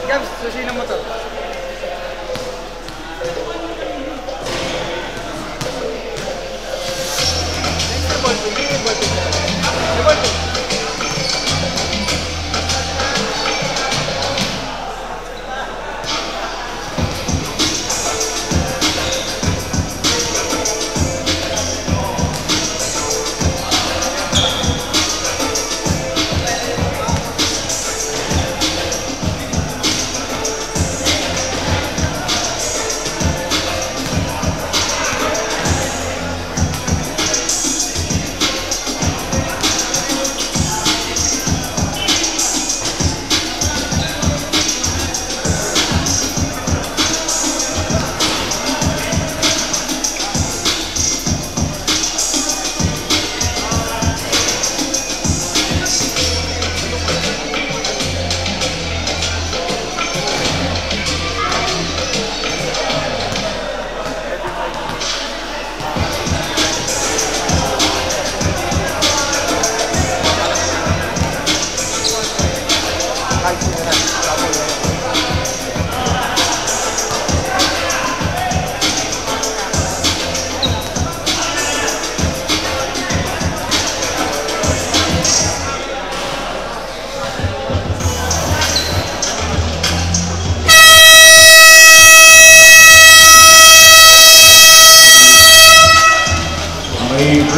Gabs, susina mo to.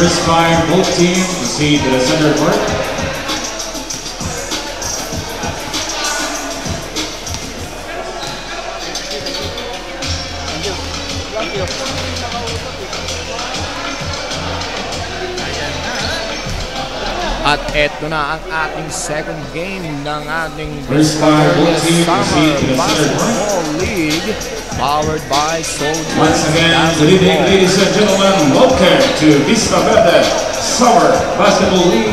First time, both teams proceed to the center court. At eto na ang ating second game ng ating First time, both teams proceed to the center court. Basketball League powered by Soldiers. Once again, good evening, ladies and gentlemen. Welcome to Vista Verde Summer Basketball League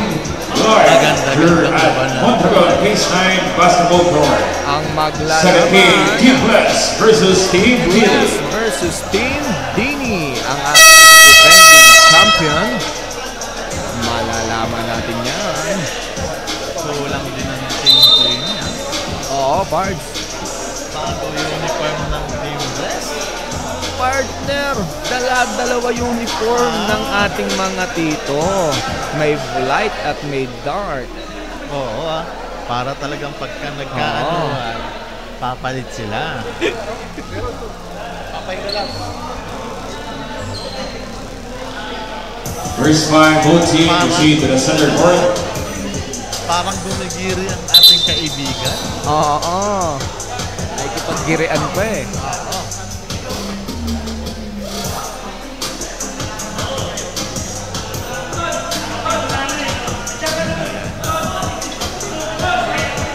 live here at Montagon Baseline Basketball Court. Ang Second game, Team Bless versus Team Dini. Versus Team Dini, ang ating defending champion. Malalaman natin yan. Kulang din ang Team Dini. Oo, Bards. Bago yung uniform ng Team Bless. Partner, dalawa uniform ng ating mga tito. May light at may dark. Oo para talagang pagka nagkaanuan, papalit sila. First five, both teams proceed to the center court. Parang gumigiri ang ating kaibigan. Oo. Ay kipaggirian pa eh.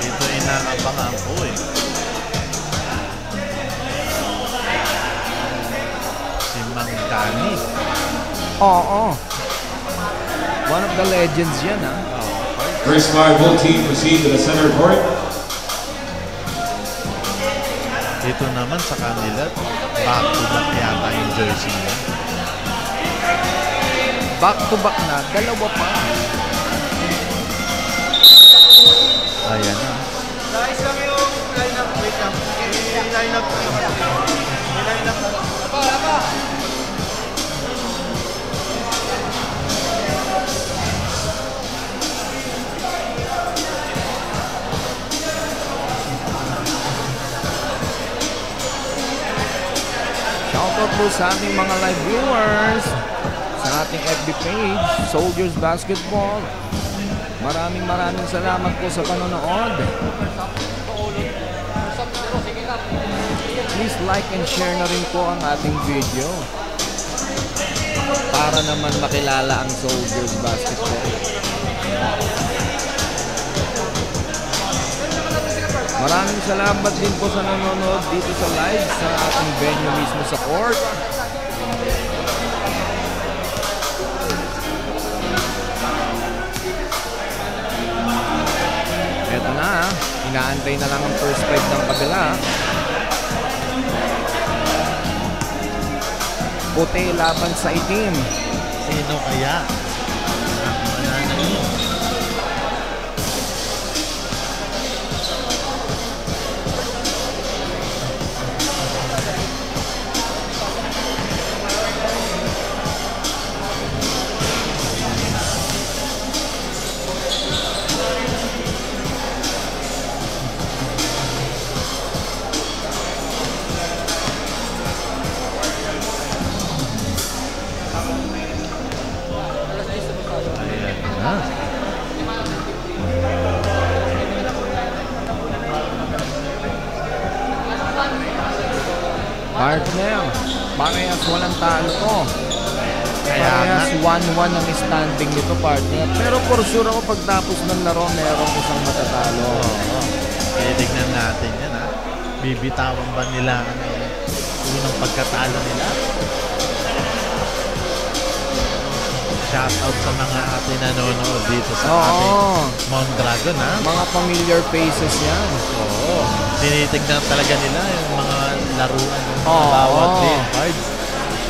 Ito inaabangan ko eh. Si Mang Dani. Oo. One of the legends yan ha. First five, both teams proceed to the center court. Ito naman sa kanila, back-to-back yata yung jersey niya. Back-to-back na, dalawa pa. Ayan na. Guys lang yung line-up. Wait lang. Yung line-up. Yung line-up. Apa. Shoutout po sa ating mga live viewers sa ating FB page, Soldiers Basketball. Maraming salamat po sa panonood. Please like and share na rin po ang ating video para naman makilala ang Soldiers Basketball. Maraming salamat din po sa nanonood dito sa live sa ating venue mismo sa court. Eto na, inaantay na lang ang first five ng kabila. Puti laban sa itim. Sino kaya? Mananalo yun. Partner, parehas walang talo to. Kaya nga. Parehas 1-1 ang standing nito, partner. Pero for sure ako pagtapos ng laro, merong isang matatalo. Oo. Tignan natin yan, ha. Bibitawan ba nila ang unang pagkatalo nila? Shoutout sa mga ating nanonood dito sa ating Mondragon, ha. Mga familiar faces yan. Oo. Tinitignan talaga nila yung mga laruan ng Oo. bawat team. Cards.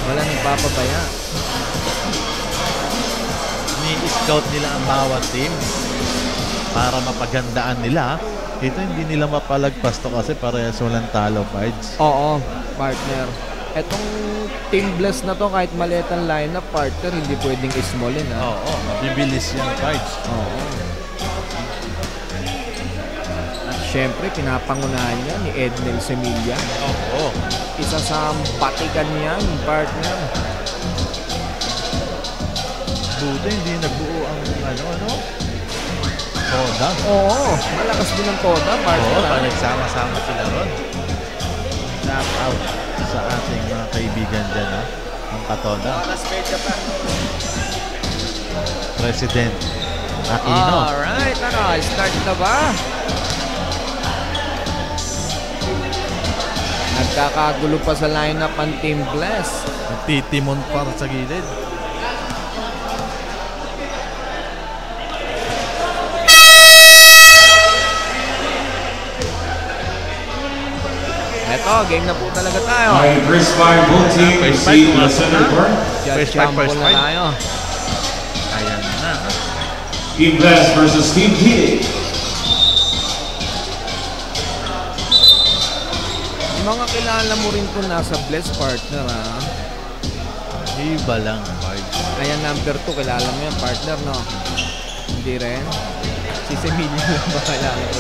Wala nagpapabaya. Ni-scout nila ang bawat team para mapagandaan nila. Ito hindi nila mapalagpas to kasi parehas walang talo, Cards. Oo, partner. Etong Team Bless na to, kahit maliit ang lineup, partner, hindi pwedeng ismallin, ha? Oo, mabibilis yan, Cards. Oo. At syempre, pinapangunahan niya ni Ednel Semilla. Oo. Isa sa batikan niyan, partner. Buti hindi nagbuo ang ano? Toda. Oo, malakas din ang Toda, partner. Oo, ha? nagsama-sama sila ron. Shout out sa ating mga kaibigan dyan, ha? Ang Katoda. President Aquino. Alright, start na ba? Nagkakagulo pa sa lineup ang Team Bless. Nagtitimon para sa gilid. Eto, game na po talaga tayo. My first five both team receive the center court. Just First fight, jumble first na fight. tayo. Ayan na. Team Bless versus Team Heated. Yung mga kilala mo rin kung nasa Bless, partner, ha? Iba lang, Cards. Kaya number 2, kilala mo yan, partner, no? Hindi rin. Si Semilla lang ba kilala ko?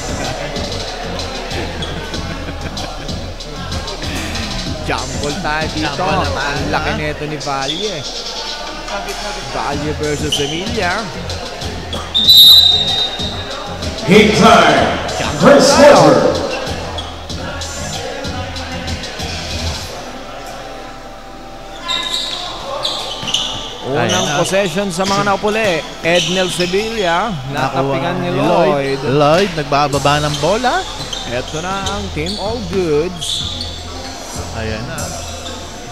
Jumble tayo dito. Jumble na tayo, Ang laki ha? nito ni Valle. Valle versus Semilla. Game time. First quarter. Unang Ayan na. possession sa mga napuli. Ednel Sevilla. Natapigan ni Lloyd. Lloyd, nagbababa ng bola. Ito na ang Team All Goods. Ayan na.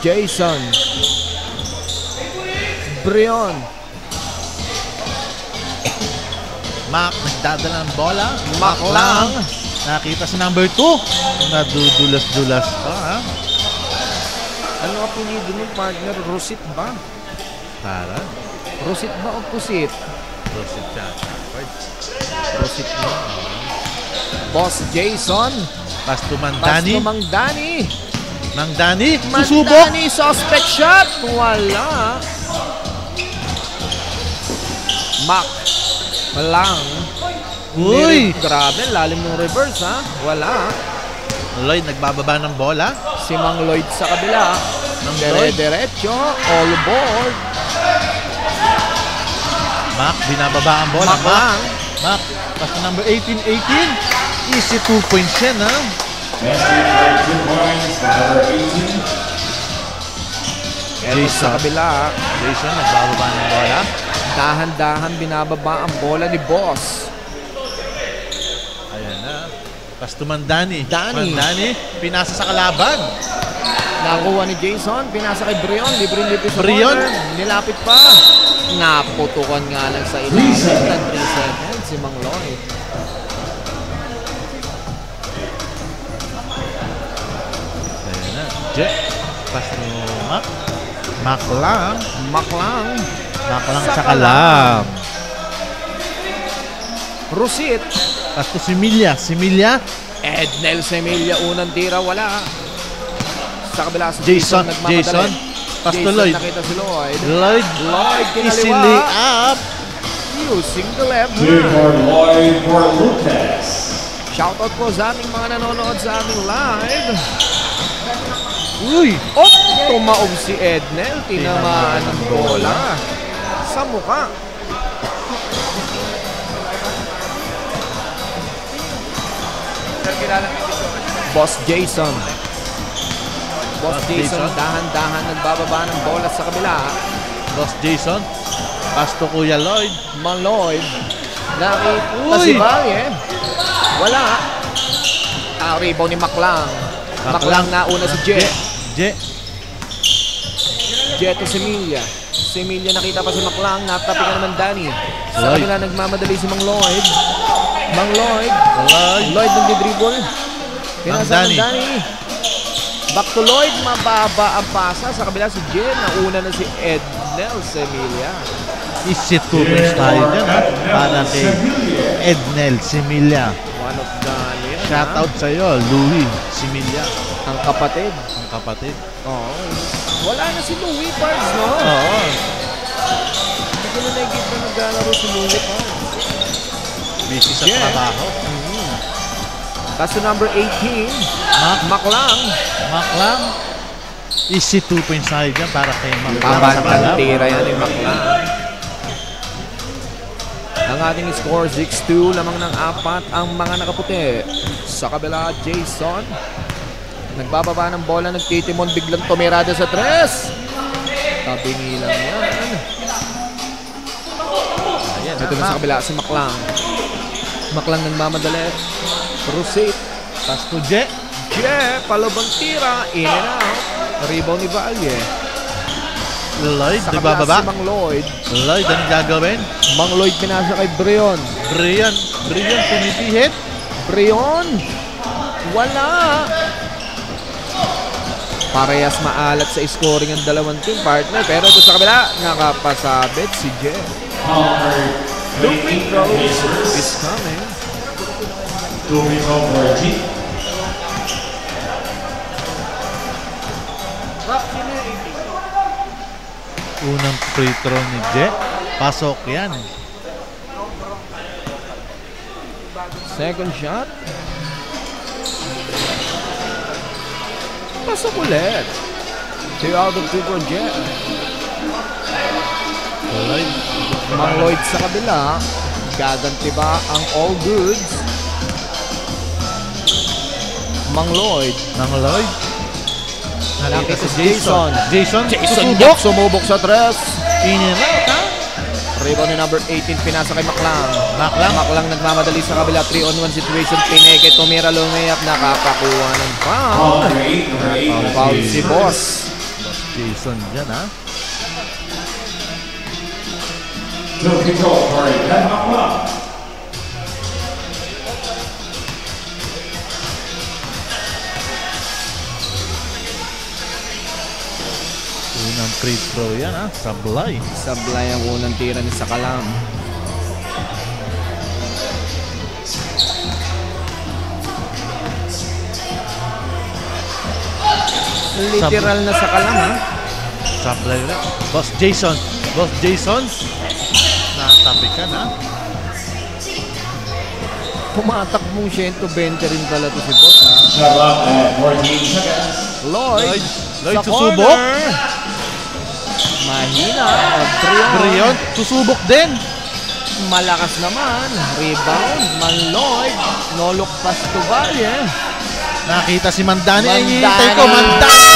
Jason. Brion. Mac, nagdadala ng bola. Mac lang. Nakita si number 2. Nadudulas-dulas pa, ha? Ano ang punido ng partner? Rosit ba? Para. Rosit ba o pusit? Proceed siya. Rosit ba? Boss Jason. Pasto Mandani. Pasto Mang Dani. Mang Dani. Mang Susubok. Dani, suspect shot. Wala. Mac. Malang. Uy! Grabe, lalim ng reverse, ha? Wala. Lloyd, nagbababa ng bola. Si Mang Lloyd sa kabila. Mang Lloyd. Dire-diretso. All board. Mac, binababa ang bola. Mac lang. Mac, pasto number 18. Easy 2 points yan, ha? Best team for 2 points. Number 18. Eto sa kabila. Jason, nagbababa ng bola. Dahan-dahan binababa ang bola ni Boss. Ayan na. Pasto Mandani. Dani. Mandani, pinasa sa kalaban. Nakuha ni Jason, pinasa kay Brion, libre-libre sa Brion. corner. Nilapit pa. Naputukan nga lang sa ilalim. 3 seconds. Ng 3 seconds si Mang Lloyd. Ayan na. Jet. Pasto Mac. Mac lang. Mac lang. Mac lang Sa sa kalam. Rusit. Pasto Semilla. Semilla. Ednel Semilla, unang tira, wala. Sa kabila si Jason. nagmamadali. Jason. Pasto Jason, Lloyd. nakita si Lloyd. Lloyd. Lloyd, Easy kinaliwa. lay up. Using the left Team hand. for Lloyd for Lucas. Shoutout po sa aming mga nanonood sa aming live. Uy. Tumaob si Ednel. Tinamaan ng bola. Sa mukha. Boss Jason. Boss Jason, dahan-dahan nagbababa ng bola sa kabila. Boss Jason. Pass to Kuya Lloyd. Lloyd. Nakita Uy! si Valle. Wala. Rebound ni Maclang. Maclang nauna si Jet. Jet to Semilia. Semilia nakita pa si Maclang. Natapikan naman Danny. Sa kabila nagmamadali si Mang Lloyd. Mang Lloyd. Lloyd nagdi-dribble. Pinasa ng Danny. Back to Lloyd. Mababa ang pasa. Sa kabila si Jet. Nauna na si Ednel Semilia. Easy to miss tayo dyan, ha? Para kay Ednel Semilia. One of the Shoutout sa'yo, Louie Semilia. ang kapatid. Ang kapatid. Oo. Wala na si Louie Pards, no? Oo. Hindi ko na nakikita na naglalaro si Louie Pards. Busy sa trabaho. Kaso number 18, Maclang. Maclang. Easy 2 points tayo dyan para kay Maclang. Pabantang tira yan ni Maclang. Ang ating score 6-2, lamang ng 4 ang mga nakaputi. Sa kabila, Jason. Nagbababa ng bola, nagtitimon, biglang tumirada sa 3. Tabingi lang yan. Ayan, ito na sa kabila, si Maclang. Maclang nagmamadali. Proceed. Pass to Je. Palabang tira. In and out. Rebound ni Valle. Lloyd, Sa kabila nagbababa. si Mang Lloyd. Lloyd, anong gagawin? Mang Lloyd pinasa kay Brion. Brian, pinipihit. Brion. Wala. Parehas maalat sa scoring ang dalawang team partner. Pero ito sa kabila, nakapasabit si Je. Two free throws is coming. 2 free throw for G. Unang free throw ni Je. Pasok yan. Second shot. Pasok ulit. 2 out of 2 for Je. Lloyd. Mang Lloyd sa kabila. Gaganti ba ang all goods? Mang Lloyd. Ng Lloyd. Nakita si Jason. Jason, Jason sumubok sa 3. Inirap, ha? Rebound ni number 18, pinasa kay Maclang. Maclang. Maclang nagmamadali sa kabila, 3-on-1 situation. Pineke, tumira, lumayap, nakapakuha ng foul. Foul si Boss. Jason dyan, ha? 2 free throw for Dan Maclang. Unang free throw yan, ha? Sablay. Sablay ang unang tira ni Sakalam. Literal na Sakalam, ha? Sablay ulit. Boss Jason. Boss Jason. Natapikan, ha? Pumatakbong 120 rin pala to si Boss, ha? Shot clock at 14 seconds. Lloyd Lloyd sa susubok. corner. Mahina. Brion, susubok din. Malakas naman. Rebound. Man Lloyd. No look pass to Valle. Nakita si Mandani. Ay, Mandani. hintay ko. Mandani.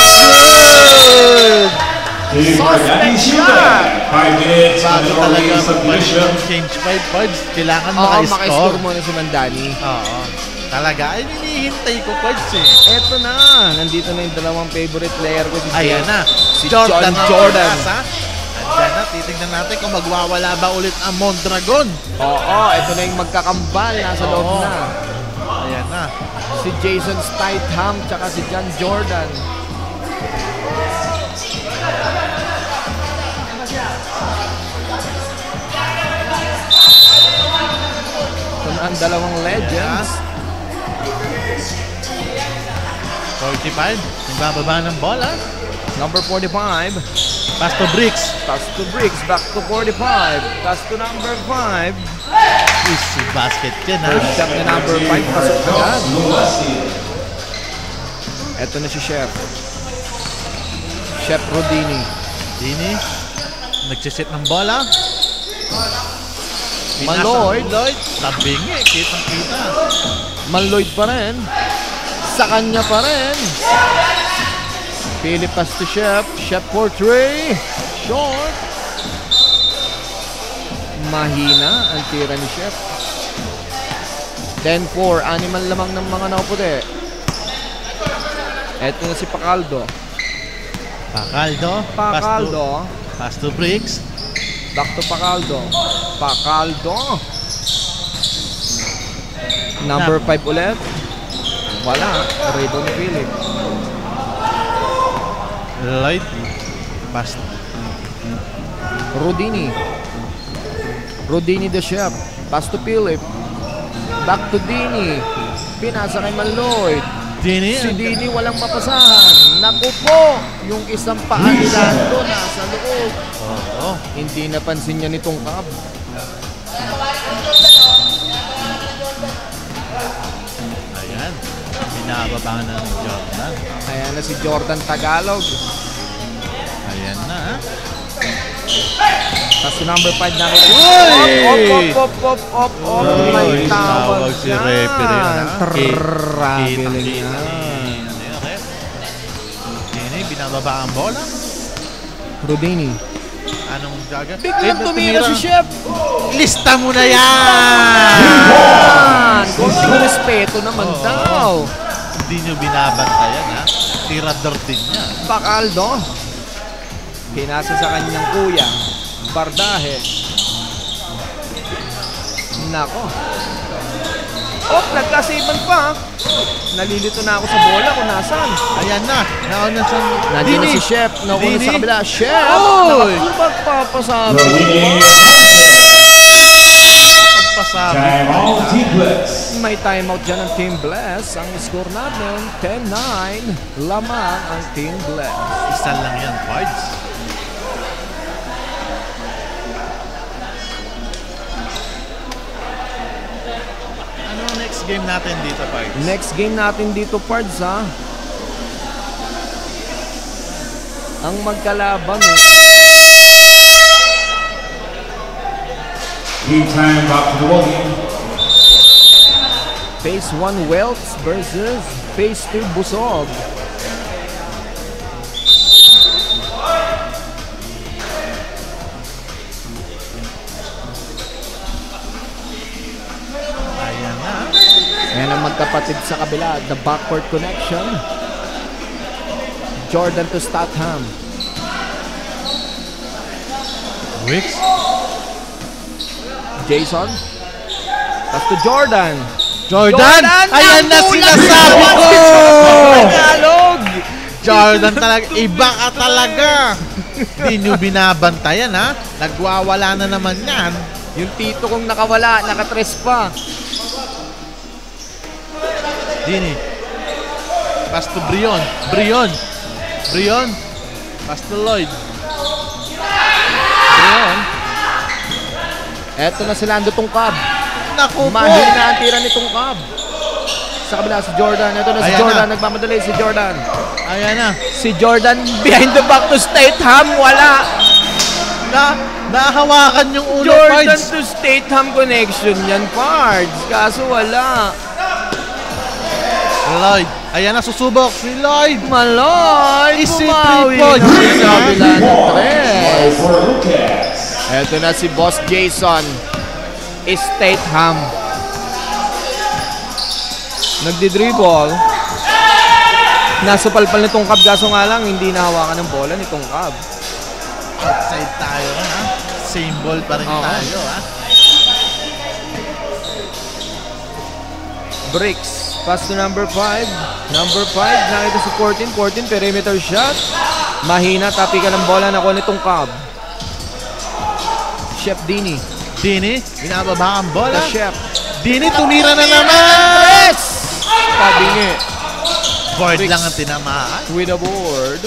Good! Suspect shot. 5 minutes on the Bago talaga Norway submission. change 5 points. Kailangan Oo, maka-score. maka-score muna si Mandani. Oo. Talaga. Ay, hinihintay ko points, eh. Eto na. Nandito na yung dalawang favorite player ko. Si Ayan na. Si Jordan. Jordan. Ayan na. Titignan natin kung magwawala ba ulit ang Mondragon. Oo, ito na yung magkakambal. Nasa loob Oo. na. Ayan na. Si Jason Statham tsaka si John Jordan. Ito na ang dalawang legends. 45. Nagbababa ng bola. Number 45. Pass to Bricks. Pass to Bricks. Back to 45. Pass to number 5. Easy basket yan, ha? First shot ni number 5. Pasok agad. Ito na si Chef. Chef Rodini. Dini. Nagsisit ng bola. Man Lloyd. Lloyd. Tabingi. Kitang-kita. Man Lloyd pa rin. Sa kanya pa rin. Philip pass to Shep. Shep for 3. Short. Mahina ang tira ni Shep. 10-4. Animal lamang ng mga nauputi. Eto na si Pacaldo. Pacaldo. Pass to Briggs. Back to Pacaldo. Pacaldo. Number 5 ulit. Wala. Rebound ni Philip. Lloyd. Pass. Rodini. Rodini the Chef. Pass to Philip. Back to Dini. Pinasa kay Maloy. Dini. Si Dini walang mapasahan. Naku po. Yung isang paa ni Lando nasa loob. Oo. Hindi napansin niya nitong Cab. Ayan. Binababa na ng Jordan. Ayan na si Jordan Tagalog. Ayan na. Tapos number 5 nakita. Uy! Op. May Uy, tawag si referee yan. na. Trrrrabiling yan. Ano yun, ref? Dini, binababa ang bola. Rodini. Anong gaga? Biglang tumira si Chef. Lista mo na yan! Yan! Konting respeto naman daw. Hindi nyo binabantayan, ha? Tirador din niya. Pacaldo. Pinasa sa kanyang kuya. Bardahe. Nako. Nagkasiman pa. Nalilito na ako sa bola kung nasaan. Ayan na. Nauna sa... Nandiyan na si Chef. Nauna sa kabila. Chef! Oy! Magpapasabi. Pagpasabi. Time out, Team Bless. May timeout dyan ang Team Bless. Ang score natin, 10-9. Lamang ang Team Bless. Isa lang yan, Pards. Ano ang next game natin dito, Pards? Next game natin dito, Pards, ha? Ang magkalaban, Team time back to the ball game. Phase 1 Welts versus Phase 2 Busog. Ayan na. Ayan ang magkapatid sa kabila. The backcourt connection. Jordan to Statham. Wicks. Jason. Tapos to Jordan. Jordan! Ayan na sinasabi ko! Tagalog! Jordan talaga. Iba ka talaga. Hindi nyo binabantayan, ha? Nagwawala na naman yan. Yung tito kong nakawala, nakatres pa. Dini. Pass to Brion. Brion. Pass to Lloyd. Ayan. Eto na si Lando Tungkab. Naku po. Mahina ang tira ni Tungkab. Sa kabila si Jordan. Eto na si Ayan Jordan. na. Nagmamadali si Jordan. Ayan na. Si Jordan behind the back to Statham. Wala. Nahawakan yung ulo, Jordan Pards. to Statham connection yan, Pards. Kaso wala. Lloyd. Ayan na, susubok si Lloyd. Maloy. Easy Bumawi 3 points. na sa kabila ng tres. For Lucas. Eto na si Boss Jason. Statham. Nagdi-dribble. Nasa palpal nitong Cab, kaso nga lang hindi nahawakan ng bola nitong Cab. Outside tayo, ha? Same ball pa rin Oo. tayo, ha? Bricks. Pass to number 5. Number 5. Nakita si 14. Perimeter shot. Mahina. Tapi ka ng bola. Nakuha nitong Cab. Chef Dini. Dini, binababa ang bola. The Chef. Dini, tumira na naman! Yes! Pabingi. Board Bricks. lang ang tinamaan. With a board.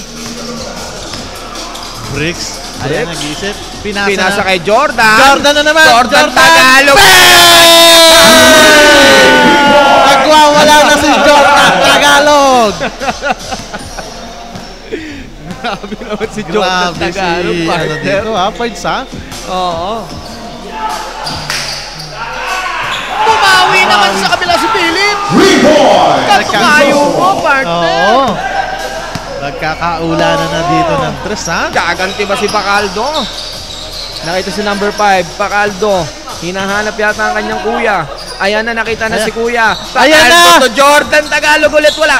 Bricks. Ayan, Bricks. nag-isip. Pinasa kay Jordan. Jordan na naman! Jordan Tagalog. Nagwawala na si Jordan Tagalog! Grabe naman si Jordan Grabe Tagalog, si, ano partner. dito, ha? Points, ha? Oo. Bumawi naman sa kabila si Philip. 3 points. Katukayo mo, partner. Oo. Nagkakaulanan na dito ng tres, ha? Gaganti ba si Pacaldo? Nakita si number 5, Pacaldo. Hinahanap yata ang kanyang kuya. Ayan na, nakita na si kuya. Ayan Pacaldo na! to Jordan, Tagalog ulit, wala.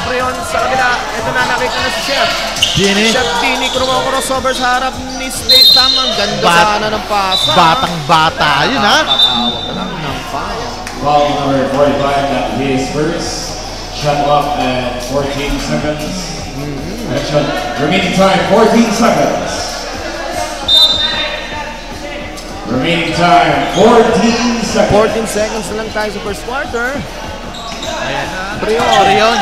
Brion sa kabila. Ito na, nakita na si Chef. Dini. Chef Dini, crossover sa harap ni State Sam. Ang ganda sana ng pasa. Batang-bata yun, ha? Patawag lang ng foul. Foul number 45 at his first. Shot clock at 14 seconds. Action. Remaining time 14 seconds. Remaining time 14 seconds. 14 seconds na lang tayo sa first quarter. Ayan na. Brion.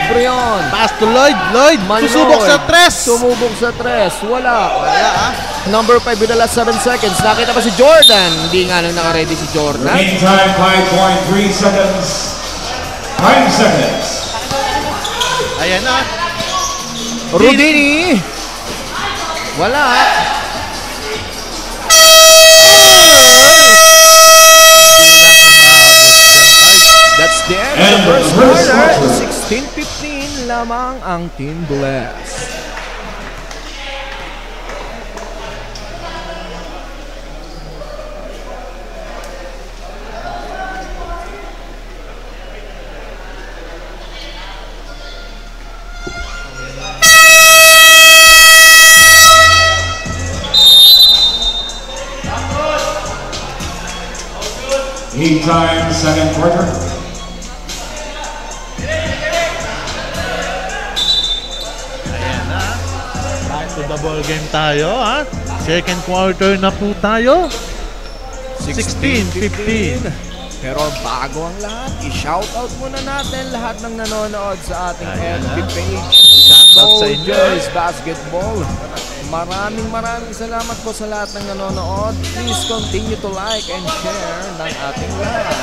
Brion. Pass to Lloyd. Lloyd, Manoy. susubok sa tres. Sumubok sa tres. Wala. Wala, ha? Number 5 with the last 7 seconds. Nakita pa si Jordan. Hindi nga lang naka-ready si Jordan. Remaining time 5.3 seconds. 5 seconds. Ayan na. Rudini. Wala. That's the end of the first quarter. 16-15 lamang ang Team Bless. Game time, second quarter. Ayan na. Back to the ball game tayo, ha? Second quarter na po tayo. 16-15. Pero bago ang lahat, i-shoutout muna natin lahat ng nanonood sa ating Ayan FB na. page. Shoutout sa inyo. Soldiers Basketball. Maraming maraming po sa lahat ng nanonood. Please continue to like and share ng ating live.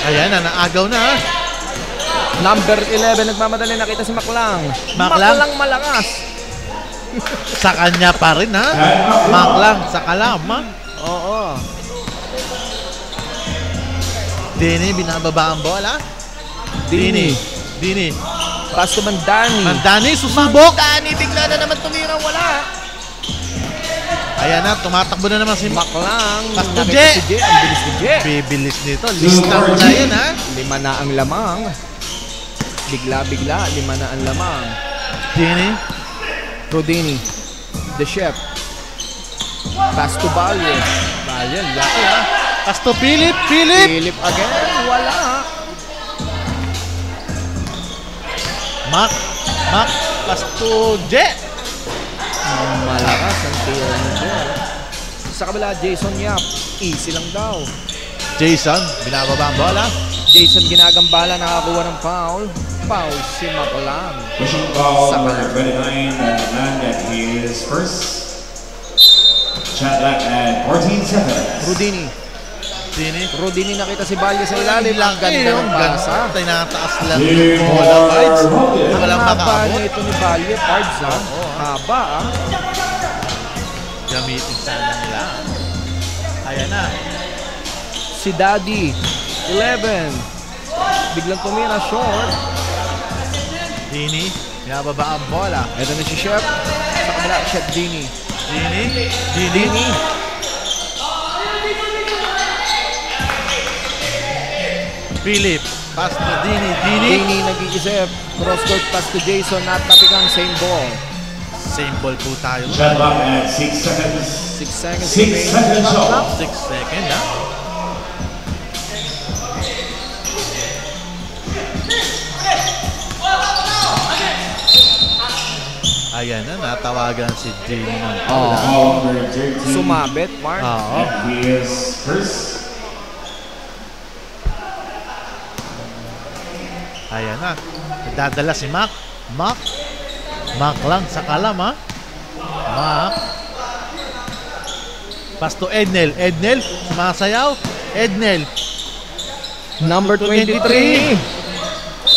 Ayan na, naagaw na, ha? Number 11, nagmamadali, nakita si Maklang. Maklang? Maklang malakas. Sa kanya pa rin, ha? Maklang, sa kalama. Oo. Dini, binababa ang bola. Dini. Dini. Pass to Mandani. Mandani, susubok. Mandani, bigla na naman tumira, wala. Ayan na, tumatakbo na naman si Maklang. Pass to Nakita Je. si Je. Ang bilis ni Je. Bibilis nito. Lista mo na yun, ha? 5 na ang lamang. Bigla-bigla, 5 na ang lamang. Dini. Rodini. The Chef. Pass to Balye. Ayan, laki, ha? Pass to Philip. Philip. Philip again. Wala. Mac. Pass to Je. Malakas ang tira ni Je. Sa kabila, Jason Yap. Easy lang daw. Jason, binababa ang bola. Jason ginagambala, nakakuha ng foul. Foul si Maklang. Pushing foul number 29 and at his first. Shot clock at 14 seconds. Rudini. Dini. Rudini, nakita si Balye sa ilalim. Ang ganda ng pasa. Tinataas lang Team yung bola, Pards. Rockets. Walang Ang haba makaabot. nito ni Balye, Pards, ha? Haba, ha? Gamitin sana nila. Ayan na. Si Daddy, 11. Biglang tumira, short. Dini. Binababa ang bola. Ito na si Chef. Sa kabila, Chef Dini. Dini. Dini. Dini. Philip. Pass to Dini. Dini. Dini nag-iisip. Cross-court pass to Jason at tapikang same ball. Same ball po tayo. Shot clock at 6 seconds. 6 seconds 6 remaining. seconds off. 6 seconds, ha? Ayan na, natawagan si Dini ng Oh. Foul number 13 Sumabit, Mark. Oo. at his first. Ayan na. Dadala si Mac. Mac lang sa kalam, ha? Mac. Pass to Ednel. Ednel, sumasayaw. Ednel. Number 23. Uy!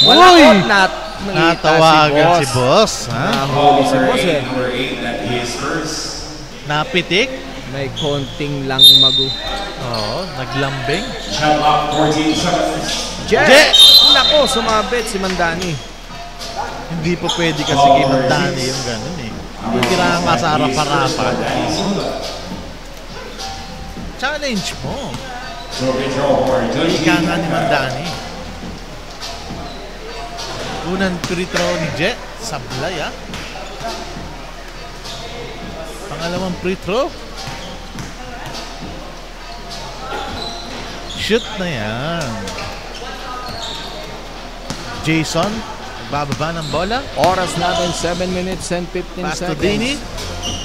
Wala not. Natawagan si Boss. Ha? Nahuli si Boss, eh. Number 8 at his first. Napitik. May konting lang magu. Oo, naglambing. Shot clock 14 seconds. Jet! Je! Nako, sumabit si Mandani. Hindi po pwede kasi kay Mandani yung ganun eh. Kailangan ka sa harap-harapan. Challenge mo. Ika nga ni Mandani. Unang free throw ni Jet. Sablay ah. Pangalawang free throw. Shoot na yan. Jason, nagbababa ng bola. Oras natin, 7 minutes and 15 Pass to seconds. Dini.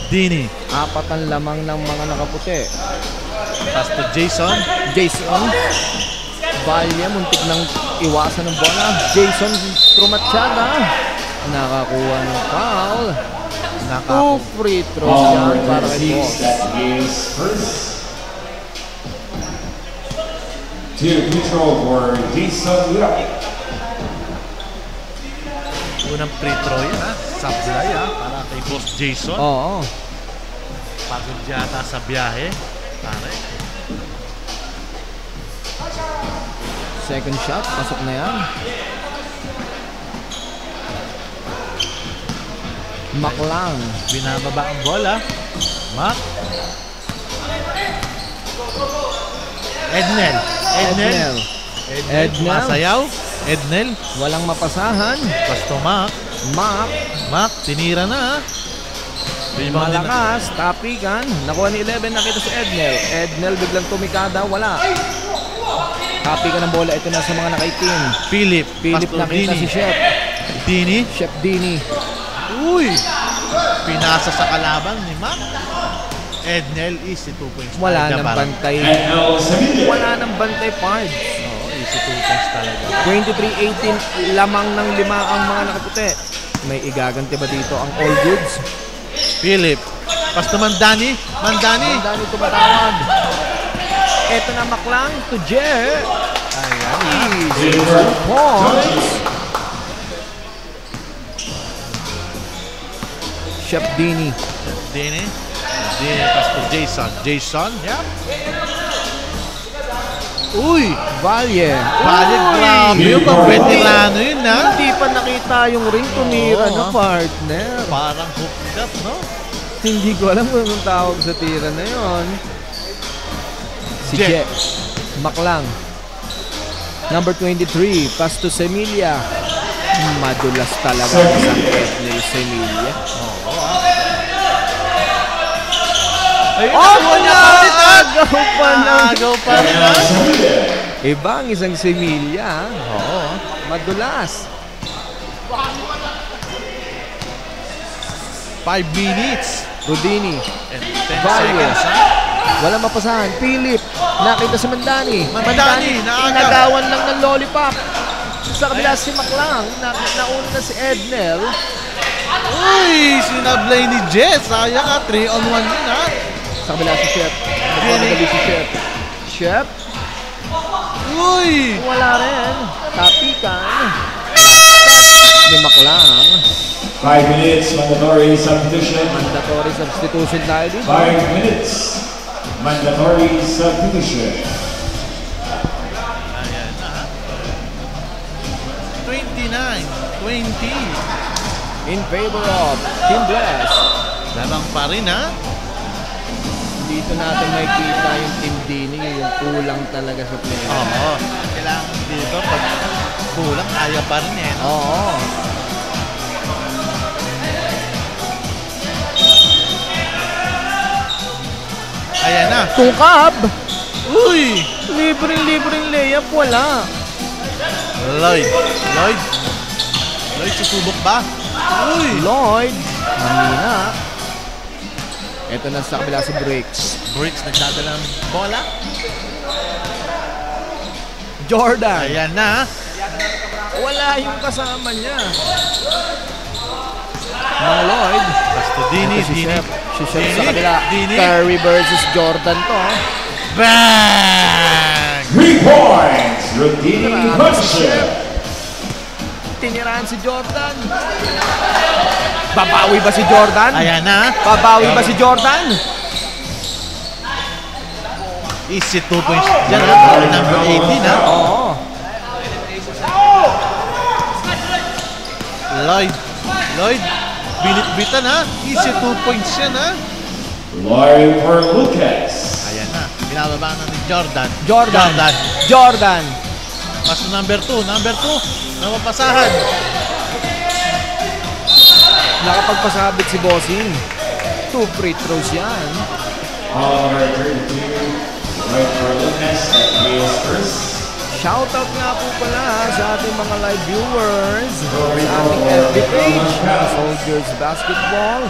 Dini. Apat ang lamang ng mga nakaputi. Pass to Jason. Jason. Valle, muntik nang iwasan ng bola. Jason Trumatsyada. Nakakuha ng foul. 2 free throws yan para kay Boss. That is first. To control for Jason Lira. Unang free throw yan ha. Sablay ha. Para kay Boss Jason. Oo. Pagod yata sa biyahe. Pare. Second shot, pasok na yan. Maklang. Binababa ang bola. Mac. Ednel. Ednel. Ednel. Masayaw. Ednel. Walang mapasahan. Pasto Mac. Mac. Mac. Tinira na. Rebound din na. Malakas. Tapikan. Nakuha ni 11. Nakita si Ednel. Ednel biglang tumikada. Wala. Tapikan ng bola. Ito na sa mga nakaitim. Philip. Philip Pasto nakita Dini. si Chef. Dini. Chef Dini. Uy. Pinasa sa kalaban ni Mac. Ednel easy 2 points. Wala Talaga, nang parang- bantay. And Sevilla. Wala nang bantay Pards. Oo, easy 2 points talaga. 23-18. Lamang ng 5 ang mga nakaputi. May igaganti ba dito ang all goods? Philip. Pasto Mandani. Mandani. Dami tumatawag. Ito na Maklang to Jer. Ayan. Easy 2 points. Chef Dini. Dini. Dini. Pasto Jason. Jason. Yep. Uy. Valle. Balik, Uy! grabe yung mga veterano yun ha. Hindi pa nakita yung ring tumira Oo, na partner. Parang hooked up, no? Hindi ko alam kung anong tawag sa tira na yon. Si Jet. Jet. Maklang. Number 23, pass to Semilia. Madulas talaga ang isang ni Semilia. Ay, Oh, Agaw pa na! Agaw pa And na. Sevilla. Iba ang isang Semilia. Oo. Madulas. 5 minutes. Rudini. And 10 Valle. seconds, ha? Wala mapasahan. Philip. Nakita si Mandani. Mandani, naagaw. Nagawan lang ng lollipop. Sa kabila si Maklang. Nauna na si Ednel. Uy, sinablay ni Jess. Sayang ha, 3-on-1 yun ha. Sa kabila si Chef. Nagmamadali si Chef. Chef. Uy! Wala rin. Tapikan. Stop ni Maklang. 5 minutes mandatory substitution. Mandatory substitution tayo dito. 5 minutes mandatory substitution. Ayan na ha. 29-20. In favor of Team Bless. Lamang pa rin ha. Dito natin makikita yung Team Dini. Yung kulang talaga sa play. Oo. Kailangan dito pag kulang, kaya pa rin eh. No? Oo. Ayan na. Tukab. Uy! Libreng layup. Wala. Lloyd. Lloyd. Lloyd, susubok ba? Uy! Lloyd. Mahina. Ito na sa kabila si Briggs. Briggs nagdadala ng bola. Jordan. Ayan na. Wala yung kasama niya. Mang Lloyd. Basta Dini. Ito si Dini. Chef. Si Chef Dini. sa kabila. Dini. Curry versus Jordan to. Bang! 3 points. Rudini Hutchinson. Tinirahan si Jordan. Babawi ba si Jordan? Ayan na. Babawi ba si Jordan? Easy 2 points. Diyan ha. Number 18 ha. Oo. Lloyd, binit-bitan ha. Easy 2 points yan ha. Lloyd for Lucas. Ayan na, binababa na ni Jordan. Jordan. Pass to number 2. Napapasahan. Nakapagpasabit si Bossing. 2 free throws yan. All number 32. Lloyd for Lucas. That is first. Shoutout nga po pala sa ating mga live viewers sa ating FB page, Soldiers Basketball.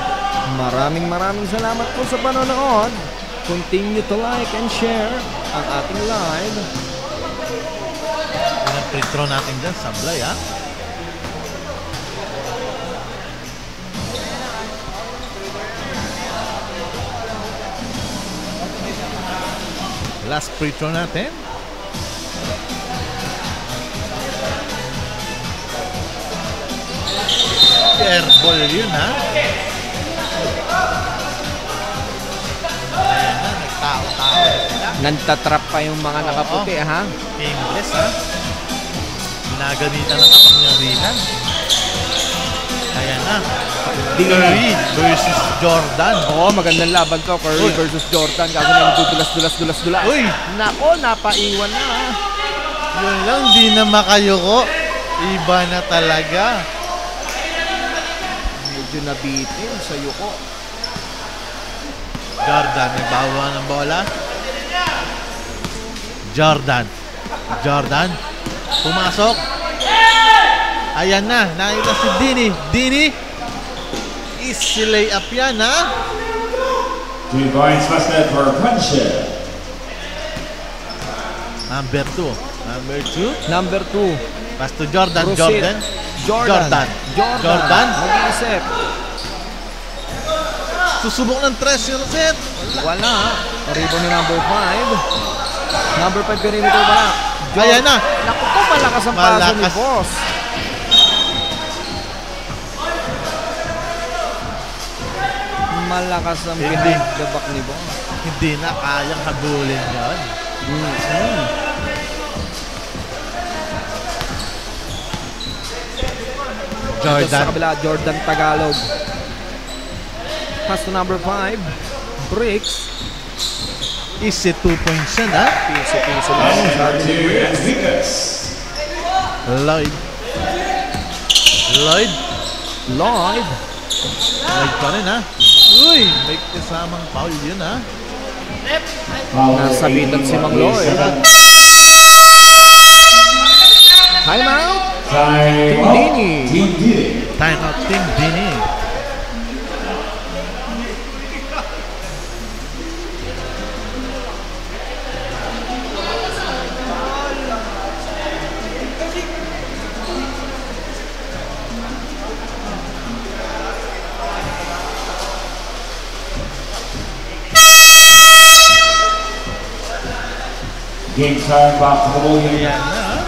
Maraming salamat po sa panonood. Continue to like and share ang ating live. Yung free throw natin dyan, sablay ha. Last free throw natin. Airball yun ha. Ayan na, nagtao-tao sila. Nantatrap pa yung mga nakaputi ha. Aimless ha. Ginagamitan ng kapangyarihan. Ayan na. Curry versus Jordan. Oo, magandang laban to. Curry versus Jordan. Kaso na nagdudulas. Uy! Nako, napaiwan na ha. Yun lang, di na makayuko. Iba na talaga. Medyo nabitin sa yuko. Jordan, nagbawa ng bola. Jordan. Pumasok. Ayan na, nakita si Dini. Easy layup yan ha. 2 points basket for Puncher. Number 2. Number 2. Pass to Jordan. Proceed. Jordan. Mag-iisip. Susubok ng 3 yung set. Wala. Rebound ni number 5. Number 5 perimeter wala. Ayan na. Naku po, malakas ang paso ni Boss. Malakas ang behind the back ni Boss. Hindi na kayang habulin yun. Ito sa kabila, Jordan Tagalog. Pass to number 5. Bricks. Easy 2 points yan ha. Piso lang. Number 2 and Lucas. Lloyd pa rin ha. Uy, may kasamang foul yun ha. Nasabitan si Mang Lloyd. Time out. Team Dini. Time out, Team Dini. Game time, back to the ball game. Ayan na ha.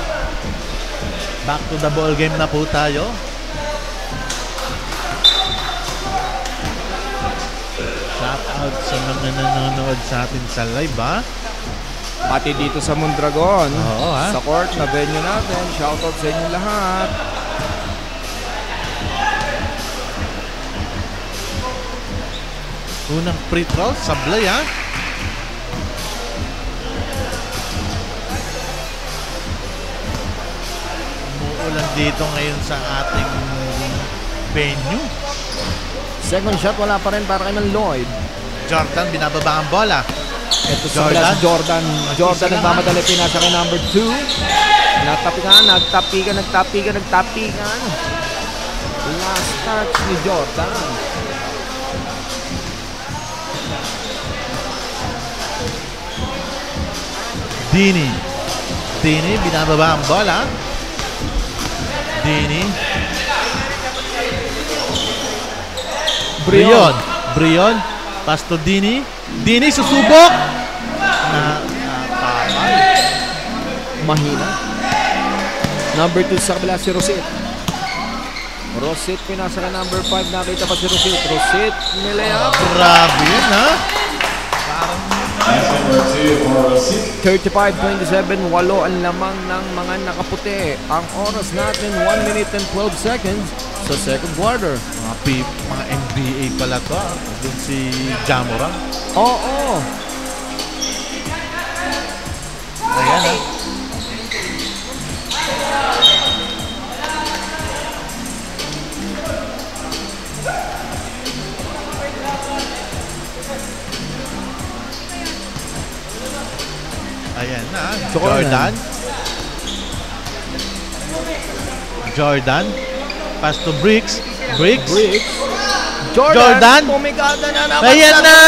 Back to the ball game na po tayo. Shout out sa mga nanonood sa atin sa live ha. Pati dito sa Mondragon. Oo, ha? Sa court na venue natin. Shoutout sa inyo lahat. Unang free throw, sablay ha. Umuulan dito ngayon sa ating venue. Second shot, wala pa rin para kay Mang Lloyd. Jordan, binababa ang bola. Ito sa Jordan. Jordan nagmamadali, pinasa kay number 2. Nagtapikan. Last touch ni Jordan. Dini, binababa ang bola. Dini. Brion. Pass to Dini. Dini susubok. Mahina. Number 2 sa kabila si Rosit. Pinasa ka number 5. Nakita pa si Rosit nilayap. Grabe yun ha. That's number 2 for Rosit. 35-27, 8 ang lamang ng mga nakaputi. Ang oras natin, 1 minute and 12 seconds. sa second quarter. Mga NBA pala to. Doon si Jamoran. Oo. Ayan ha. Ayan na. Jordan. Pass to Briggs. Jordan. Pumigada na naman. Ayan na!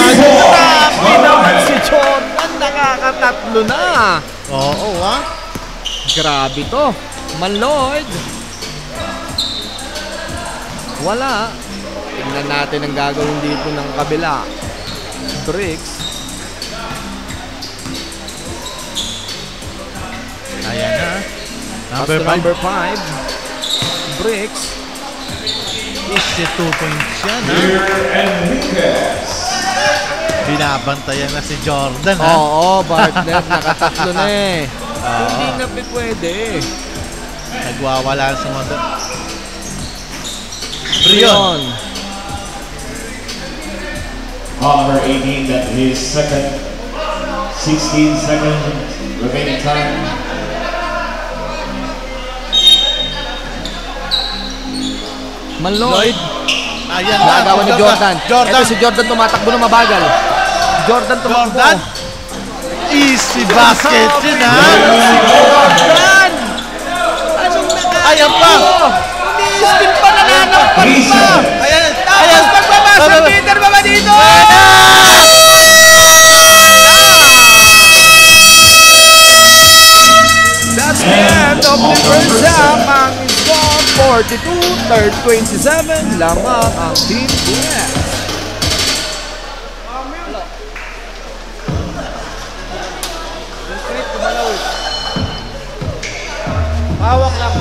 Grabe naman si Jordan. Nakakatatlo na. Oo ha. Grabe to. Lloyd. Wala. Tingnan natin ang gagawin dito ng kabila. Briggs. Ayan na. Number 5. Briggs. Easy 2 points yan ha. Enriquez. Binabantayan na si Jordan ha. Oo, partner. Nakatatlo na eh. Hindi na pwede. Nagwawala sa mga Brion. Number 18, that his second 16 seconds remaining time. Lloyd. Ayan na. Nagawa ni Jordan. Ito si Jordan tumatakbo na mabagal. Jordan tumakbo. Easy basket yun ha. Jordan! Anong Ayan pa. Umiispin pa, nananakpan pa. Ayan. Tapos pagbabasa, Peter pa ba dito? That's the end of the first half. Ang score 42-27 lamang ang Team PS. Hawak lang.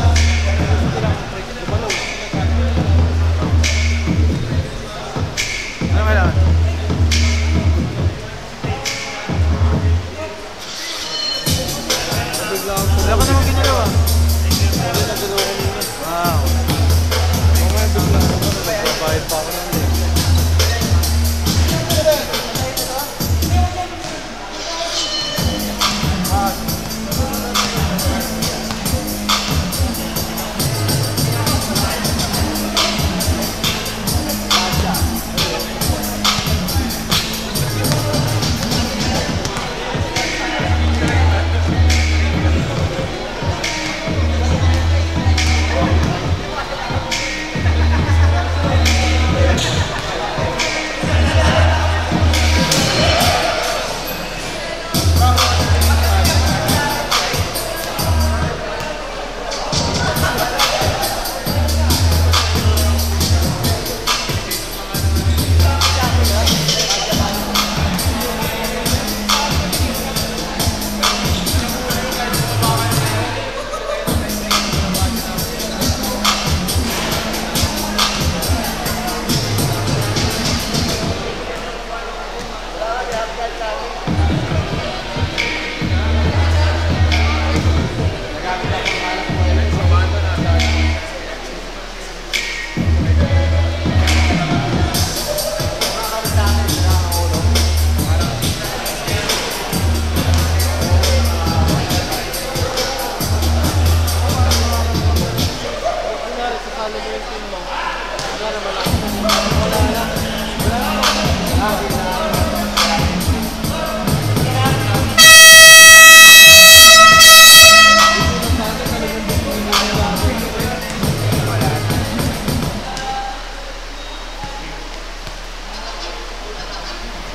Ano kailangan? Wala ka naman ginalawa. Wow. Mamaya bigla. Babayad pa ako ng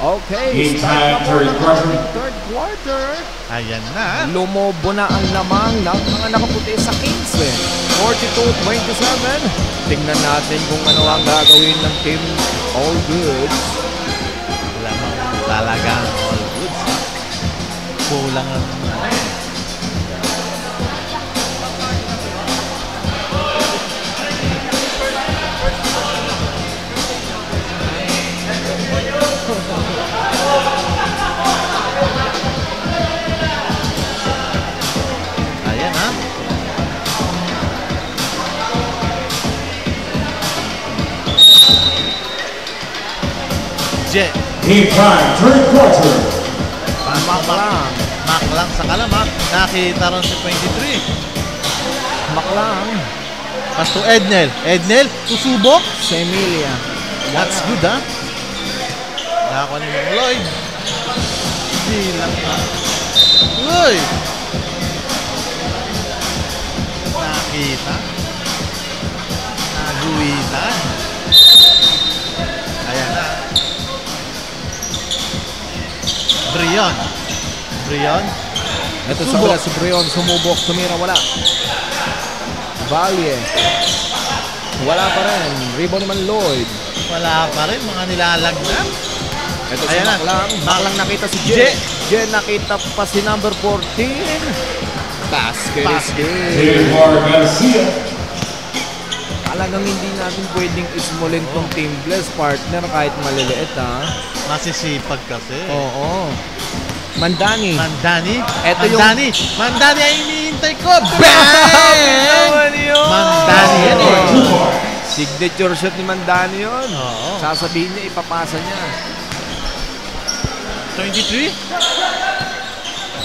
Okay, Game start time, na po third ng quarter. third quarter. Ayan na. Lumobo na ang lamang ng mga nakaputi sa Kings. 42-27. Tingnan natin kung ano ang gagawin ng Team All Goods. Lamang talagang all goods. Kulang ang Ayan ha. Je. Game time, third quarter. Maklang. Maklang sa kalamak. Nakita rin si 23. Maklang. Pass to Ednel. Ednel, susubok. Semilia. That's good, ha? Nakakuha ni Mang Lloyd. Hindi lang, ha? Lloyd! Nakita. Naguwitan. Ayan na. Brion. Brion. Ito sa kabila si Brion. Sumubok. Tumira. Wala. Valle. Wala pa rin. Rebound naman Lloyd. Wala pa rin. Mga nilalagnat. Ito si Ayan na. Maklang. Maklang nakita si Je. Je. Je nakita pa si number 14. Basket is good. J.R. Garcia. Talagang hindi natin pwedeng ismulin tong Team Bless partner kahit maliliit ha. Masisipag kasi. Oo. Mandani. Mandani. Ito yung- Mandani. Mandani ay iniintay ko. Naman yun! Mandani yan eh. Two points. Signature shot ni Mandani yun. Oo. Sasabihin niya, ipapasa niya. 23.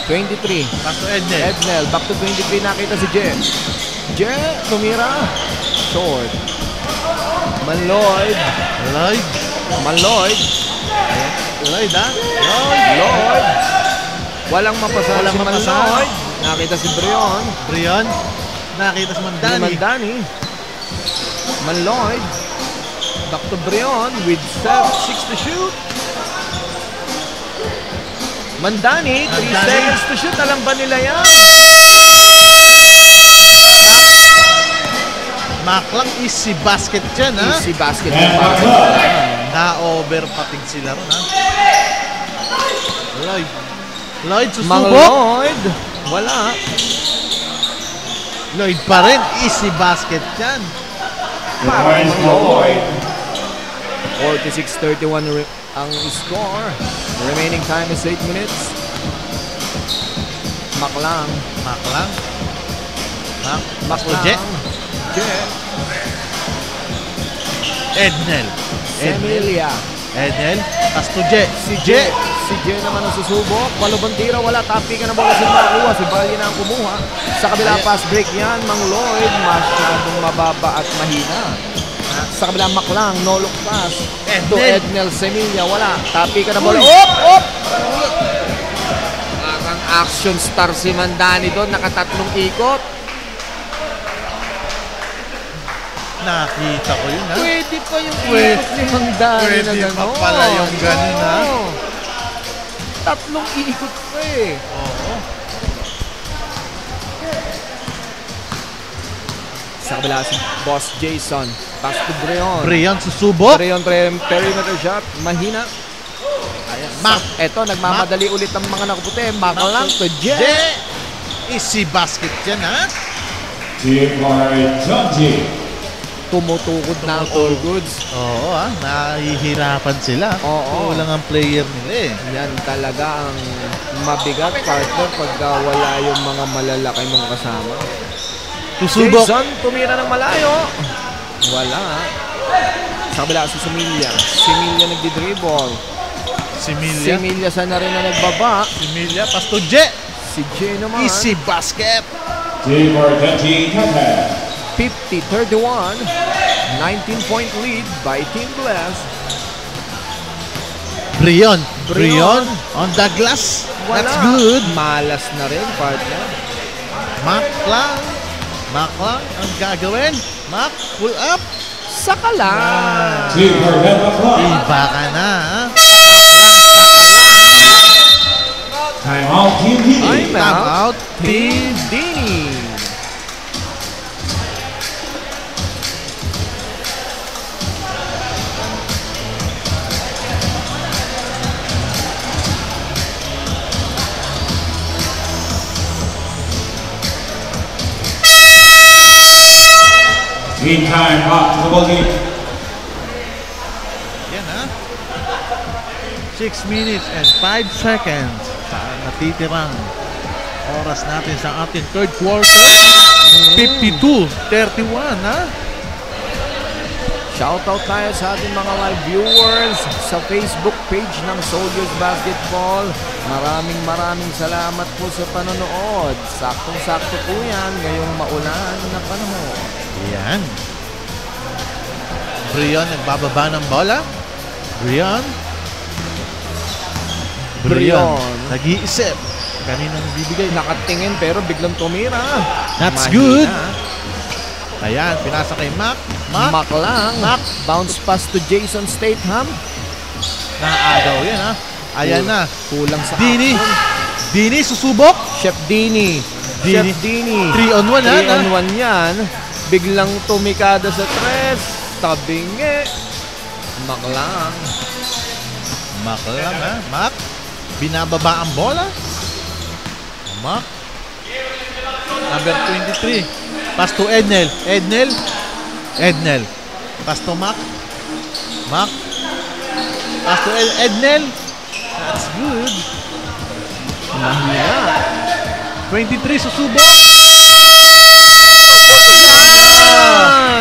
23. Pass to Ednel. Ednel, back to 23, nakita si Je. Je, tumira. Short. Manloyd. Lloyd. Manloyd. Lloyd, ha? Lloyd. Walang mapasa Walang si mapasa. Manloyd. Nakita si Brion. Brion. Nakita si Mandani. Mandani. Manloyd. Back to Brion with 6 to shoot. Mandani, 3 Mandani. seconds to shoot. Alam ba nila yan? Maklang easy basket dyan, ha? Easy basket. And Maklang. Na-overpatig sila ron, ha? Lloyd. Lloyd, Mang susubok. Lloyd. Wala. Lloyd pa rin. Easy basket dyan. The points for Lloyd. 46-31 ang score. The remaining time is 8 minutes. Maklang. Maklang. Maklang. Je. Je. Ednel. Emilia. Ednel. Pass to Je. Si Je. Si Je naman ang susubok. Walong tira, wala. Tapi ka na bola si Makuha. Si Valle na ang kumuha. Sa kabila pass break yan. Mang Lloyd. Masyadong mababa at mahina. Sa kabila Maklang. No look pass. To Ednel. Ednel Semilia. Wala. Tapi ka na bola. Op! Parang action star si Mandani doon. Nakatatlong ikot. Nakita ko yun, ha? Pwede pa yung Pwede- ikot ni Mandani pwede na pa gano'n. pala yung ganun, ha? Oo. Tatlong ikot pa eh. Oo. Sa kabila si Boss Jason. Pass to Brion. Brion, susubok. Brion perimeter shot. Mahina. Ayan. Eto, nagmamadali ulit ang mga nakaputi. Maklang to Je. Je. Easy basket dyan, ha? J.R. Johnji. Tumutukod na ang all goods. Oo, ha? Nahihirapan sila. Oo. Kulang ang player nila, eh. Yan talaga ang mabigat partner pagka wala yung mga malalaki mong kasama. Susubok. Jason, tumira ng malayo. Wala. Sa kabila si Semilia. Semilia nagdi-dribble. Similia. Semilia sana rin na nagbaba. Similia, pass to Je. Si Jay naman. Easy basket. J.R. Johnji Kata. 50-31. 19-point lead by Team Bless. Brion. Brion. Brion on the glass. Wala. That's good. Malas na rin, partner. Maklang. Maklang ang gagawin. Mak, pull up. Saka lang. J.R. Maklang. Iba ka na, ha? Time out, Team Dini. I'm Time out. out. Team Dini. Meantime, back to the ball game. Yan, ha? 6 minutes and 5 seconds sa natitirang oras natin sa ating third quarter. 52-31, ha? Shoutout tayo sa ating mga live viewers sa Facebook page ng Soldiers Basketball. Maraming salamat po sa panonood. Saktong-sakto po yan ngayong maulan na panahon. Yan. Brion nagbababa ng bola. Brion. Nag-iisip. Kanina nagbibigay. Nakatingin pero biglang tumira. That's Mahina. good. Ayan, pinasa kay Mac. Mac lang. Bounce pass to Jason Statham. Naagaw yan ha. Ayan na. Kulang sa Dini. action. Dini susubok. Chef Dini. 3-on-1 ha. 3-on-1 yan. Biglang tumikada sa tres. Tabingi. Mac lang. Mac lang ha. Mac. Binababa ang bola. Mac. Number 23. Pass to Ednel. Ednel. Pass to Mac. Mac. Pass to Ednel. That's good. Mahina. 23 susubok.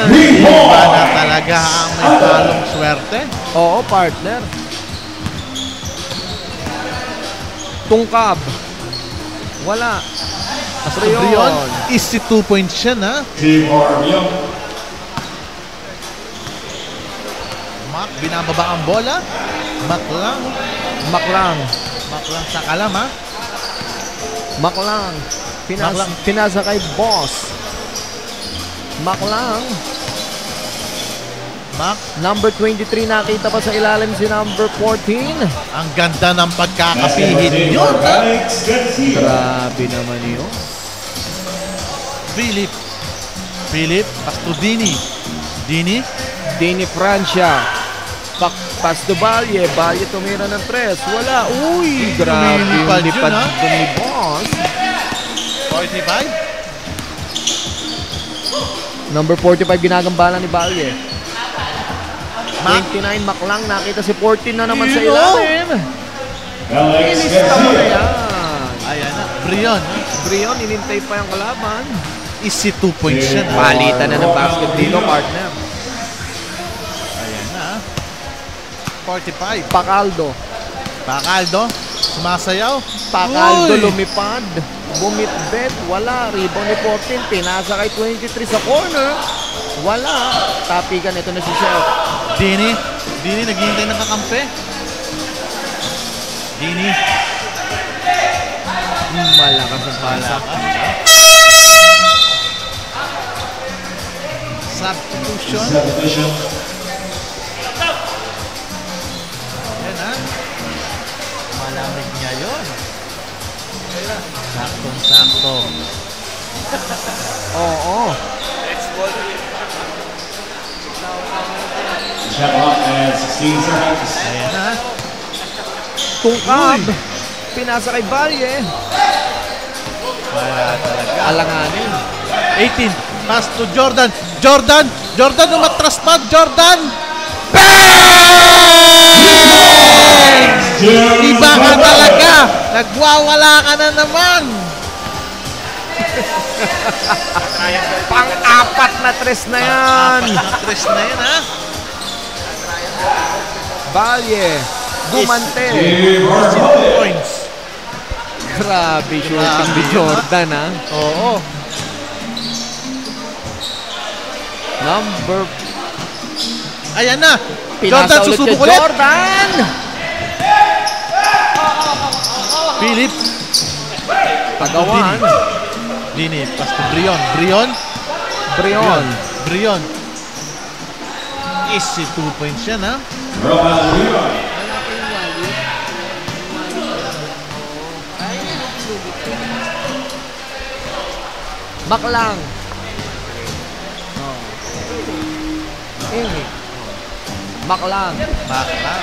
Three Iba na points. talaga ang may palong swerte. Oo, partner. Tungkab. Wala. Pass to Brion. Easy 2 points siya na. Team Armion. Mac, binababa ang bola. Mac lang. Mac lang. Mac lang sa kalam ha. Mac lang. Mac lang. Pinasa kay Boss. Mac lang. Mac, Number 23 nakita pa sa ilalim si number 14. ang ganda ng pagkakapihin yun. Alex Garcia. Grabe naman yun. Philip, pass to Dini. Dini Francia. Pass to Valle. Valle tumira ng tres. Wala. Uy, grabe yung Lumilipad yun, lipad ha? doon ni Boss. 45. Number 45 ginagambala ni Valle. Mac. 29 Mac lang. Nakita si 14 na naman sa Yun, ilalim. Alex Ilista mo na Garcia. yan. Ayan na. Brion. Brion, inintay pa yung kalaban. Easy 2 points siya na. Palitan na ng basket dito, partner. Ayan na. 45. Pacaldo. Sumasayaw. Pacaldo Uy! lumipad. Bumitbet. Wala. Rebound ni 14. Pinasa kay 23 sa corner. Wala. Tapikan. Ito na si Chef. Dini naghihintay ng kakampi. Dini. Malakas ang pala. Substitution. Substitution. Ayan ha. Malamig niya yun. Saktong-sakto. Oo. Shot clock at 16 seconds. Ayan ha. Tungkab. Pinasa kay Valle. Wala talaga. Alanganin. 18. Pass to Jordan. Jordan umatras pa. Jordan. Iba ka talaga. Nagwawala ka na naman. Pang-apat na tres na yan. Tres na yan ha. Valle. Gumante. Team 2 Armion. points. Grabe shooting ni Grabe, Jordan ha. Oo. Number Ayan na. Pinasa Jordan ulit susubok kay ulit. Jordan. Philip. Pagawan. Dini. Pass to Brion. Brion. Easy 2 points yan ha. Roman Leon. Maklang. Maklang. Bakla.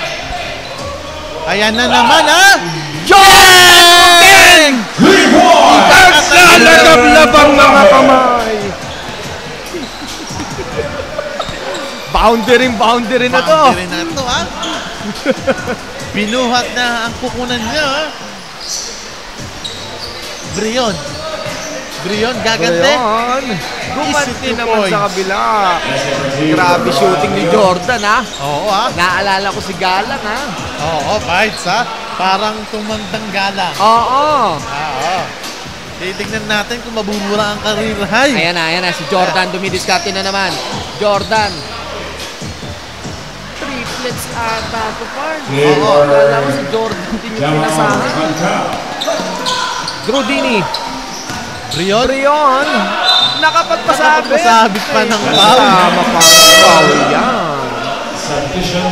Ayan na naman ha. Jordan! Three points. Nalagab-labang mga kamay. Boundary na to. Boundary na to ha. Binuhat na ang kukunan niya ha. Brion. Brion, gagante. Brion. Gumanti Easy 2 naman sa points. kabila. Grabe shooting ni Jordan, ha? Oo, ha? Naalala ko si Galang, ha? Oo, Bites, ha? Parang tumandang Galang. Oo. Oo. Titignan natin kung mabubura ang career high. Ayan na. Si Jordan dumidiskarte na naman. Jordan. Triplets ata to par. Oo. Kala mo si Jordan din yung pinasahan. Drew Dini. Brion. Brion. Nakapagpasabi. Nakapagpasabi pa ng foul. Tama pa ang foul yan. Submission.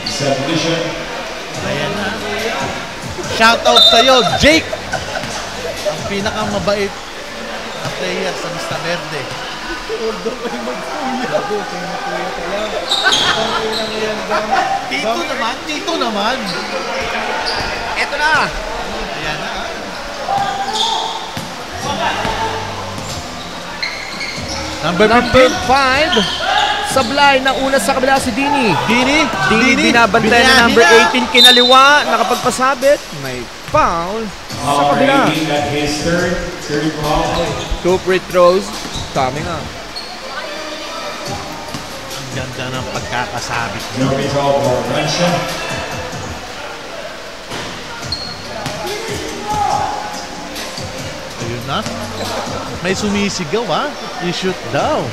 Submission. Ayan na. Shoutout sa'yo, Jake. Ang pinakamabait na player sa Vista Verde. Dito naman. Eto na. Ayan na. Number Number 15. 5. Sablay na una sa kabila si Dini. Dini. Binabantay na number 18 kinaliwa. Nakapagpasabit. May foul sa kabila. At his third foul. 2 free throws. Coming up. Ang ganda ng pagkakasabit. No result for Rancha. Ayun na. May sumisigaw, ha? I-shoot daw.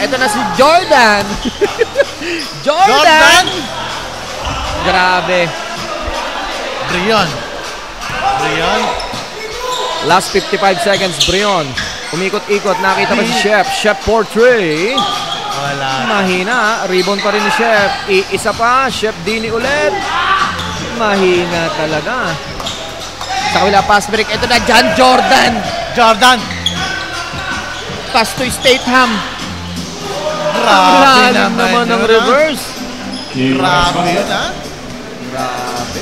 Ito na si Jordan. Jordan! Grabe. Brion. Last 55 seconds, Brion. Umikot-ikot, nakita pa si Chef. Chef for 3. Wala. Mahina. Rebound pa rin ni Chef. Isa pa. Chef Dini ulit. Mahina talaga. Sa kabila, pass break. Ito na, Jordan. Pass to Statham. Grabe naman ang yun, reverse. Grabe yun, ha? Grabe.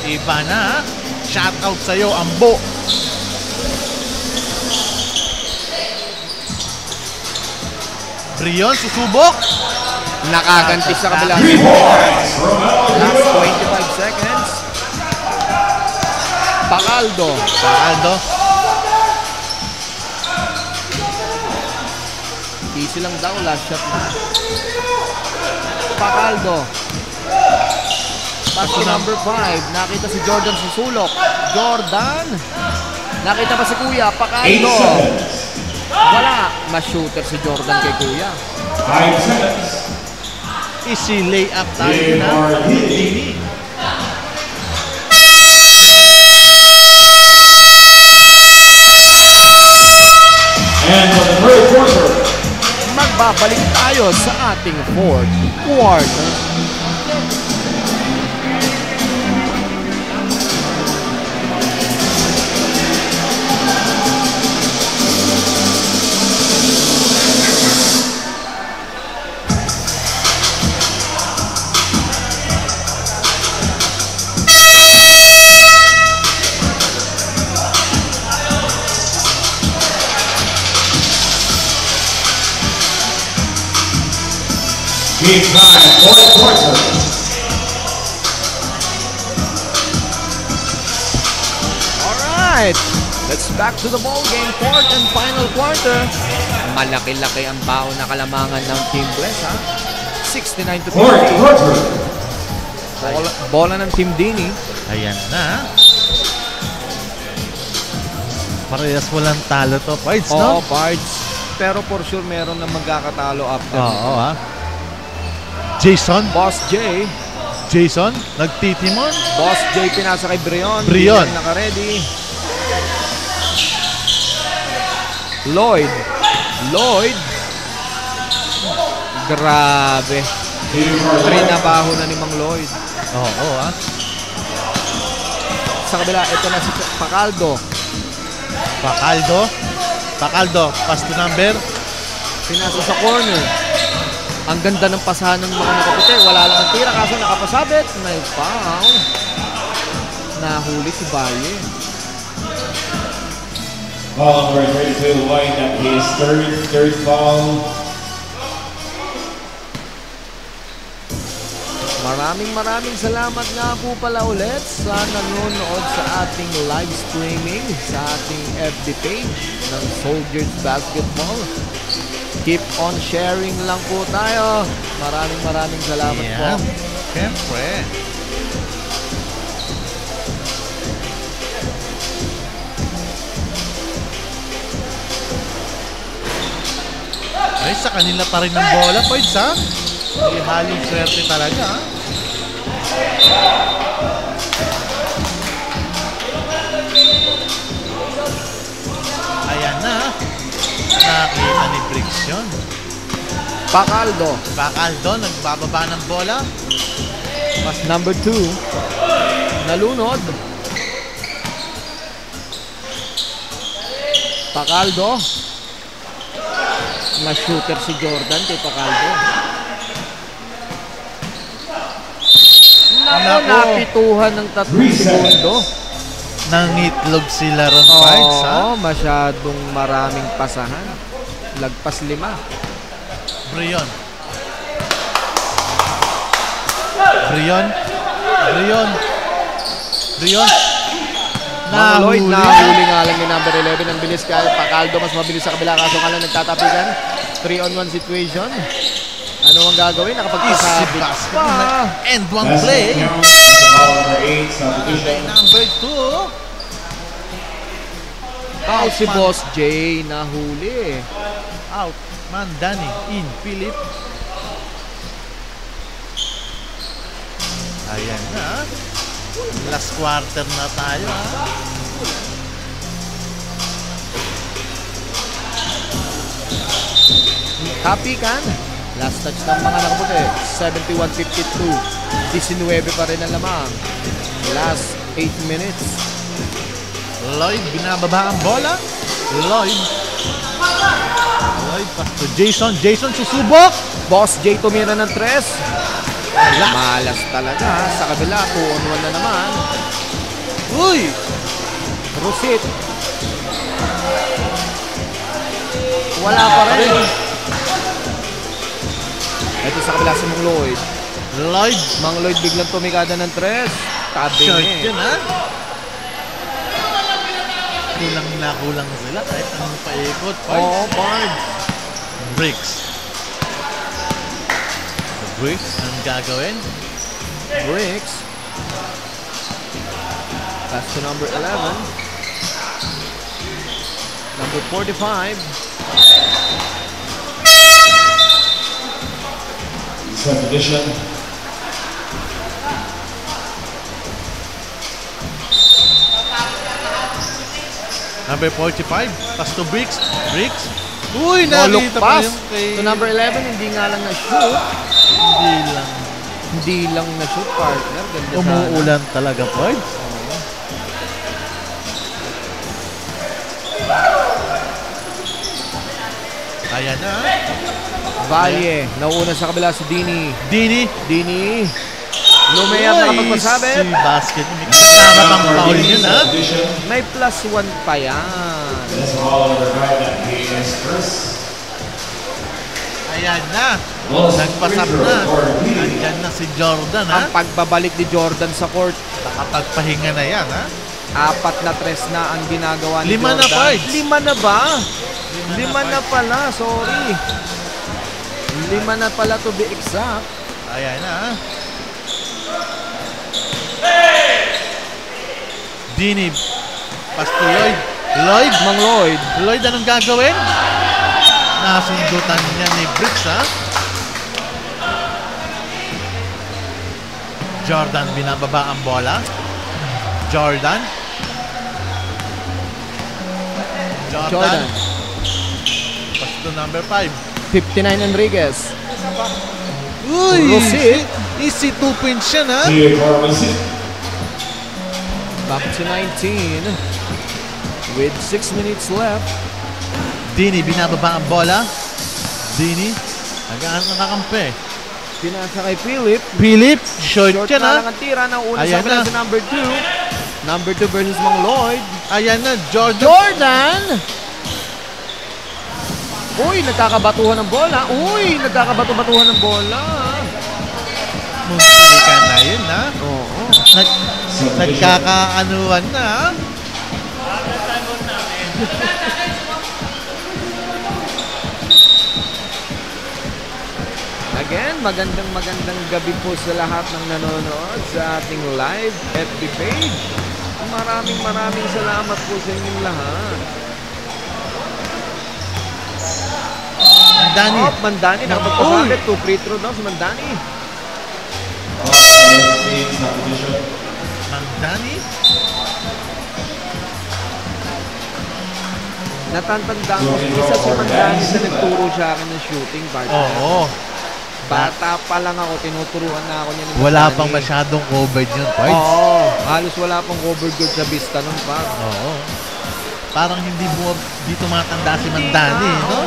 Iba na, ha? Shoutout sa'yo, Ambo. Brion, susubok. Nakaganti sa kabila. 3 points from Last Aldo. 25 seconds. Bacaldo. Easy lang daw, last shot na. Bacaldo. Pass to number 5. Nakita si Jordan susulok. Jordan. Nakita pa si Kuya. 8 Bacaldo. seconds. Wala. Mas-shooter si Jordan kay Kuya. 5 seconds. Easy layup tayo They na. are hitting. And for the third quarter, Magbabalik tayo sa ating fourth quarter. big time, fourth quarter. Alright, let's back to the ball game, fourth and final quarter. Malaki-laki ang baon na kalamangan ng Team Bless, ha? 69 to 50. Fourth quarter. Bola ng Team Dini. Ayan na. Parehas walang talo to, Pards, Oo, no? Pards. Pero for sure meron na magkakatalo after. Oo, ha? Jason, nagtitimon. Boss J pinasa kay Brion. Brion. Naka-ready. Lloyd. Grabe. Trinabaho na ni Mang Lloyd. Oo, ha? Sa kabila, ito na si Bacaldo. Bacaldo, pass to number. Pinasa sa corner. Ang ganda ng pasahan ng mga nakaputi. Wala lang ang tira kaso nakapasabit. May foul. Nahuli si Valle. Foul number 32, Lloyd at his third foul. Maraming salamat nga po pala ulit sa nanonood sa ating live streaming sa ating FB page ng Soldiers Basketball. Keep on sharing lang po tayo. Maraming salamat po. Siyempre. Ay, sa kanila pa rin ng bola, Poids, ha? May halong swerte talaga, ha? Ayan na. Nakita ni Briggs yun. Pacaldo. Pacaldo, nagbababa ng bola. Mas number 2. Nalunod. Pacaldo. Na-shooter si Jordan kay Pacaldo. Naku, napituhan ng 3 segundo. Nangitlog sila ron, Fights, ha? Oo, masyadong maraming pasahan. Lagpas 5. Brion. Brion. Lloyd, nahuli nga lang yung number 11. Ang bilis kaya Pacaldo, mas mabilis sa kabila. Kaso nga lang nagtatapigan. 3-on-1 situation. Ano ang gagawin? Nakapagpasabit pa. And one play. Foul number 8, substitution. Number 2. Out si Boss J, nahuli. Out. Man, Danny. In. Philip. Ayan na. Last quarter na tayo, ha? Kapikan. Last touch ng mga nakaputi. 71-52. 19 pa rin ang lamang. Last 8 minutes. Lloyd, binababa ang bola. Lloyd, pass to Jason. Jason, susubok. Boss J tumira ng 3. Malas talaga. Sa kabila, 2-on-1 na naman. Uy! Rusit. Wala pa rin. Ito sa kabila si Mang Lloyd. Lloyd. Mang Lloyd biglang tumikada ng 3. Tabi Short niya. yun, ha? Kulang sila kahit anong paikot. Oo, Barnes. Briggs. Briggs, anong gagawin? Briggs. Pass to number 11. Number 45. Substitution. Number 45, pass to Briggs. Briggs. Uy, No look nakita pa pass yung kay... to number 11. Hindi nga lang na-shoot. Hindi lang na-shoot, partner. Ganda sana. Umuulan talaga, Poids. Ayan na. Valle. Nauuna sa kabila si Dini. Dini. Lumayap na kapagpasabit. Si basket. May kasama pang foul yun, ha? Substitution. May +1 pa yan. That's foul number 5 at his first. Ayan na. Well, Nagpasap free na. throw for Dini. Andyan na si Jordan, ha? Ang pagbabalik ni Jordan sa court. Nakapagpahinga na yan, ha? 4 na 3 na ang ginagawa ni 5 na, Jordan. Poids. 5 na ba? 5 na, na pala. Sorry. 5 na pala to be exact. Ayan na, ha? Dini. Pass to Lloyd. Mang Lloyd. Lloyd, anong gagawin? Nasundutan niya ni Briggs, ha? Jordan, binababa ang bola. Jordan. Pass to number 5. 59 Enriquez. Uy! Rosit. Easy 2 points yan, ha? Here for Rosit. Back to 19. With 6 minutes left. Dini, binababa ang bola. Dini. Nagaan na kakampi. Pinasa kay Philip. Philip, short Short yan, na ha? lang ang tira ng una Ayan sa kabila na. si number 2. Number 2 versus Mang Lloyd. Ayan na, Jordan. Jordan! Uy, nagkakabatuhan ng bola. Uy, nagkakabato-batuhan ng bola. Muntikan na yun, ha? Oo. Nagkakaanuan na, ha? Again, magandang gabi po sa lahat ng nanonood sa ating live FB page. Maraming salamat po sa inyong lahat. Mandani. Oh, Mandani, nakapagpasabit. 2 free throw daw si Mandani. Mandani? Natatandaan ko, isa si Mandani sa nagturo siya akin ng shooting partner. Oo. Bata pa lang ako, tinuturuan na ako niya ni Mandani. Wala pang masyadong covered yun, Pards. Oo, halos wala pang cover good sa Vista nun pa. Oo. Parang hindi tumatanda si Mandani, no? Oo.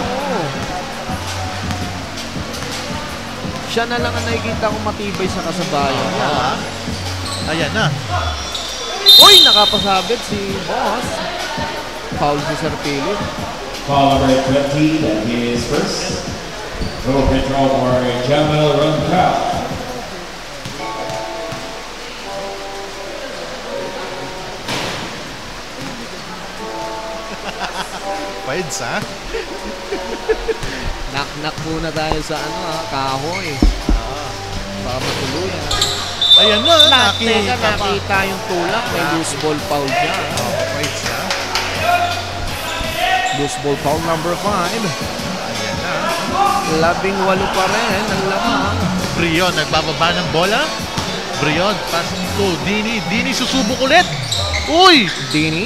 Siya na lang ang nakikita kong matibay sa kasabayan niya. Ayan na. Uy, nakapasabit si Boss. Foul si Sir Philip. Foul number 20, that is first. Go control for Jamal Roncal. Pards, ha? Knock-knock muna tayo sa kahoy. Para matuluyan. Ayan na, Nakita yung tulak. May loose ball foul siya. Pards, ha? Loose ball foul number 5. Ayan na. 18 pa rin ang lamang. Brion, nagbababa ng bola. Brion, passing to Dini susubok ulit. Uy! Dini.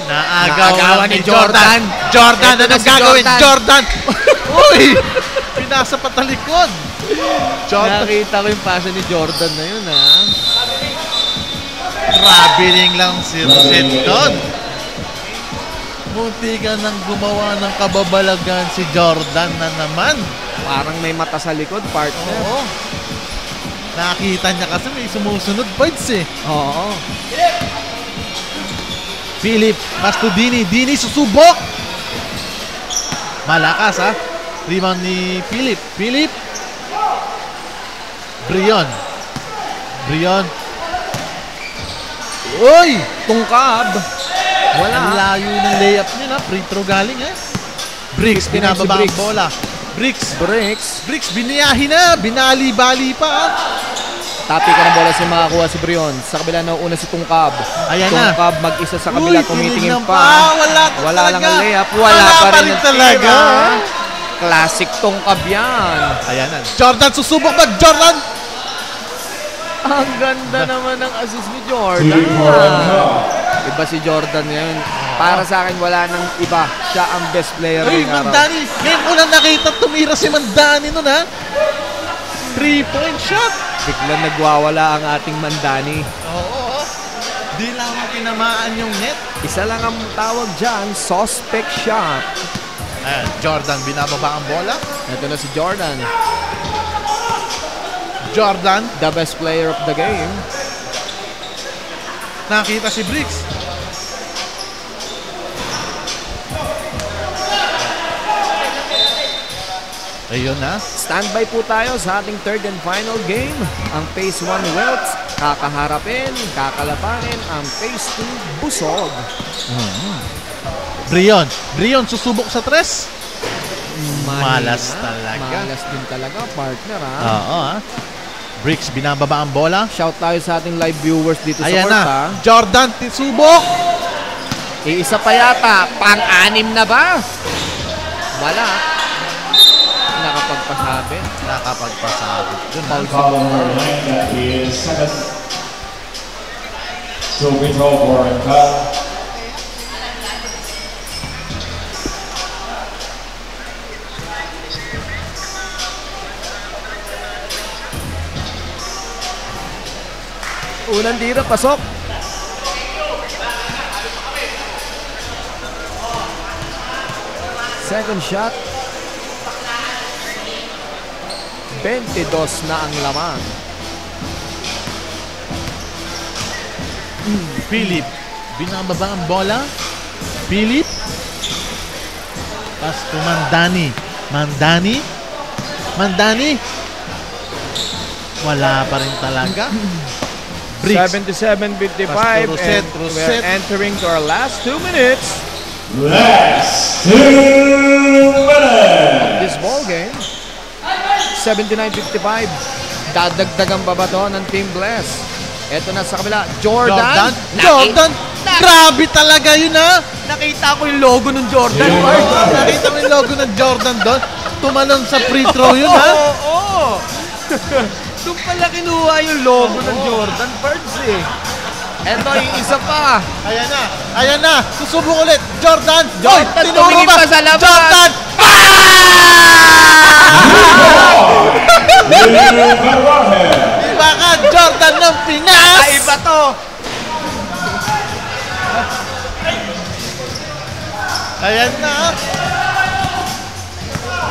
Naagawan ni Jordan. Jordan, ano gagawin? Jordan! Uy! Pinasa patalikod. Jordan. Nakita ko yung pasa ni Jordan na yun, ha? Traveling lang si Rosendon. Munti ka nang gumawa ng kababalagan si Jordan na naman. Parang may mata sa likod, partner. Oo. Nakita niya kasi may sumusunod Pards, eh. Oo. Philip, pass to Dini. Dini susubok. Malakas, ha? Rebound ni Philip. Brion. Uy! Tungkab. Wala. Ang layo ng layup nila. Free throw galing, eh. Bricks, binababa ang bola. Bricks, biniyahin na. Binali-bali pa, ha? Tapi ka ng bola makakuha si Brion. Sa kabila na una si Tungkab. Ayan na. Tungkab mag-isa sa kabila, tumitingin tinignan pa. Wala lang ang layup. Wala pa rin talaga. Classic Tungkab yan. Ayan na. Jordan, susubok ba? Jordan! Ang ganda naman ng assist ni Jordan. Iba si Jordan ngayon. Para sa akin, wala nang iba. Siya ang best player Ay, ngayong araw. Mandani. Ngayon ko lang nakita tumira si Mandani nun, ha? 3-point shot. Biglang nagwawala ang ating Mandani. Oo. Di lang tinamaan yung net. Isa lang ang tawag dyan, suspect shot. Ayan, Jordan, binababa ang bola. Ito na si Jordan. Jordan, The best player of the game. nakita si Bricks. Ayun na. Standby po tayo sa ating third and final game. Ang Phase 1 Welts, kakaharapin, kakalapanin ang Phase 2 Busog. Brion, susubok sa tres. Malas talaga. Malas din talaga, partner, ha? Oo, ha. Bricks, binababa ang bola. Shout tayo sa ating live viewers dito Ayan sa court, na. ha? Jordan, tisubok. Iisa pa yata. Pang-anim na ba? Wala. Nakapagpasabit. Nakapagpasabit. Yun, ha. Foul number 9, that is second. So we throw for Roncal. Unang dira, pasok. Second shot. 22 na ang laman. Philip. Binababa ang bola. Philip. Pass to Mandani. Mandani. Wala pa rin talaga. Bricks. 77-55 Roset, and we're Roset. entering to our last 2 minutes Last 2 minutes. this ball game. 79-55. Dadagdagan pa ba to ng Team Bless? Ito na sa kabila. Jordan. Jordan. Grabe talaga yun, ha? Nakita ko yung logo ng Jordan. Nakita mo yung logo ng Jordan doon? Tumalon sa free throw yun, ha? Oo. Doon pala kinuha yung logo ng Jordan Birds eh. Ito yung isa pa. Ayan na. Susubok ulit. Jordan. Tumingin pa sa labas. Jordan. Iba ka, Jordan ng Pinas. Iba to. Ayan na.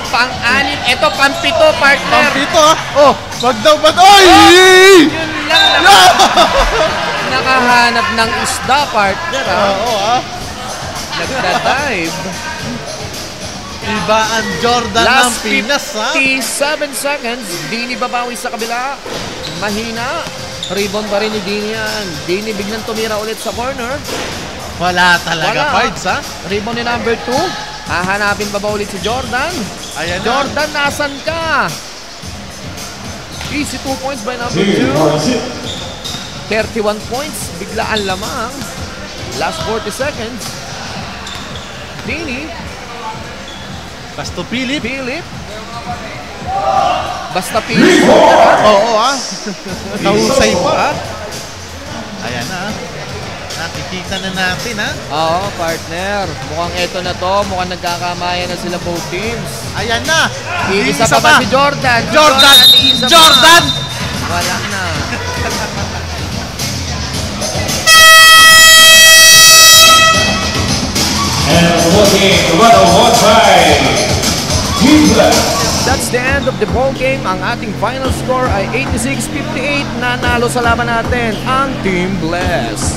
Pang-anim. Ito, pang-pito, partner. Pampito, ha? Oh, wag daw ba? Oy! Yun lang. Nakahanap ng isda, partner. Oo, ha? Nagda-dive. Iba ang Jordan ng Last Pinas, ha? 57 seconds. Dini babawi sa kabila. Mahina. Rebound pa rin ni Dini yan. Dini biglang tumira ulit sa corner. Wala talaga, Pards, ha? Rebound ni number 2. Hahanapin pa ba ulit si Jordan? Ayan na. Jordan, nasan ka? Easy 2 points by number 2. 31 points. Biglaan lamang. Last 40 seconds. Dini. Pasto Philip. Basta Philip. Oo, ha? Nahusay pa, ha? Ayan na, ha? Nakikita na natin, ha? Oo, partner. Mukhang eto na to. Mukhang nagkakamayan na sila both teams. Ayan na. Iisa pa ba si Jordan? Iisa pa. Jordan! Wala na. And looking 101 by Team Bless. That's the end of the ball game. Ang ating final score ay 86-58. Nanalo sa laban natin ang Team Bless.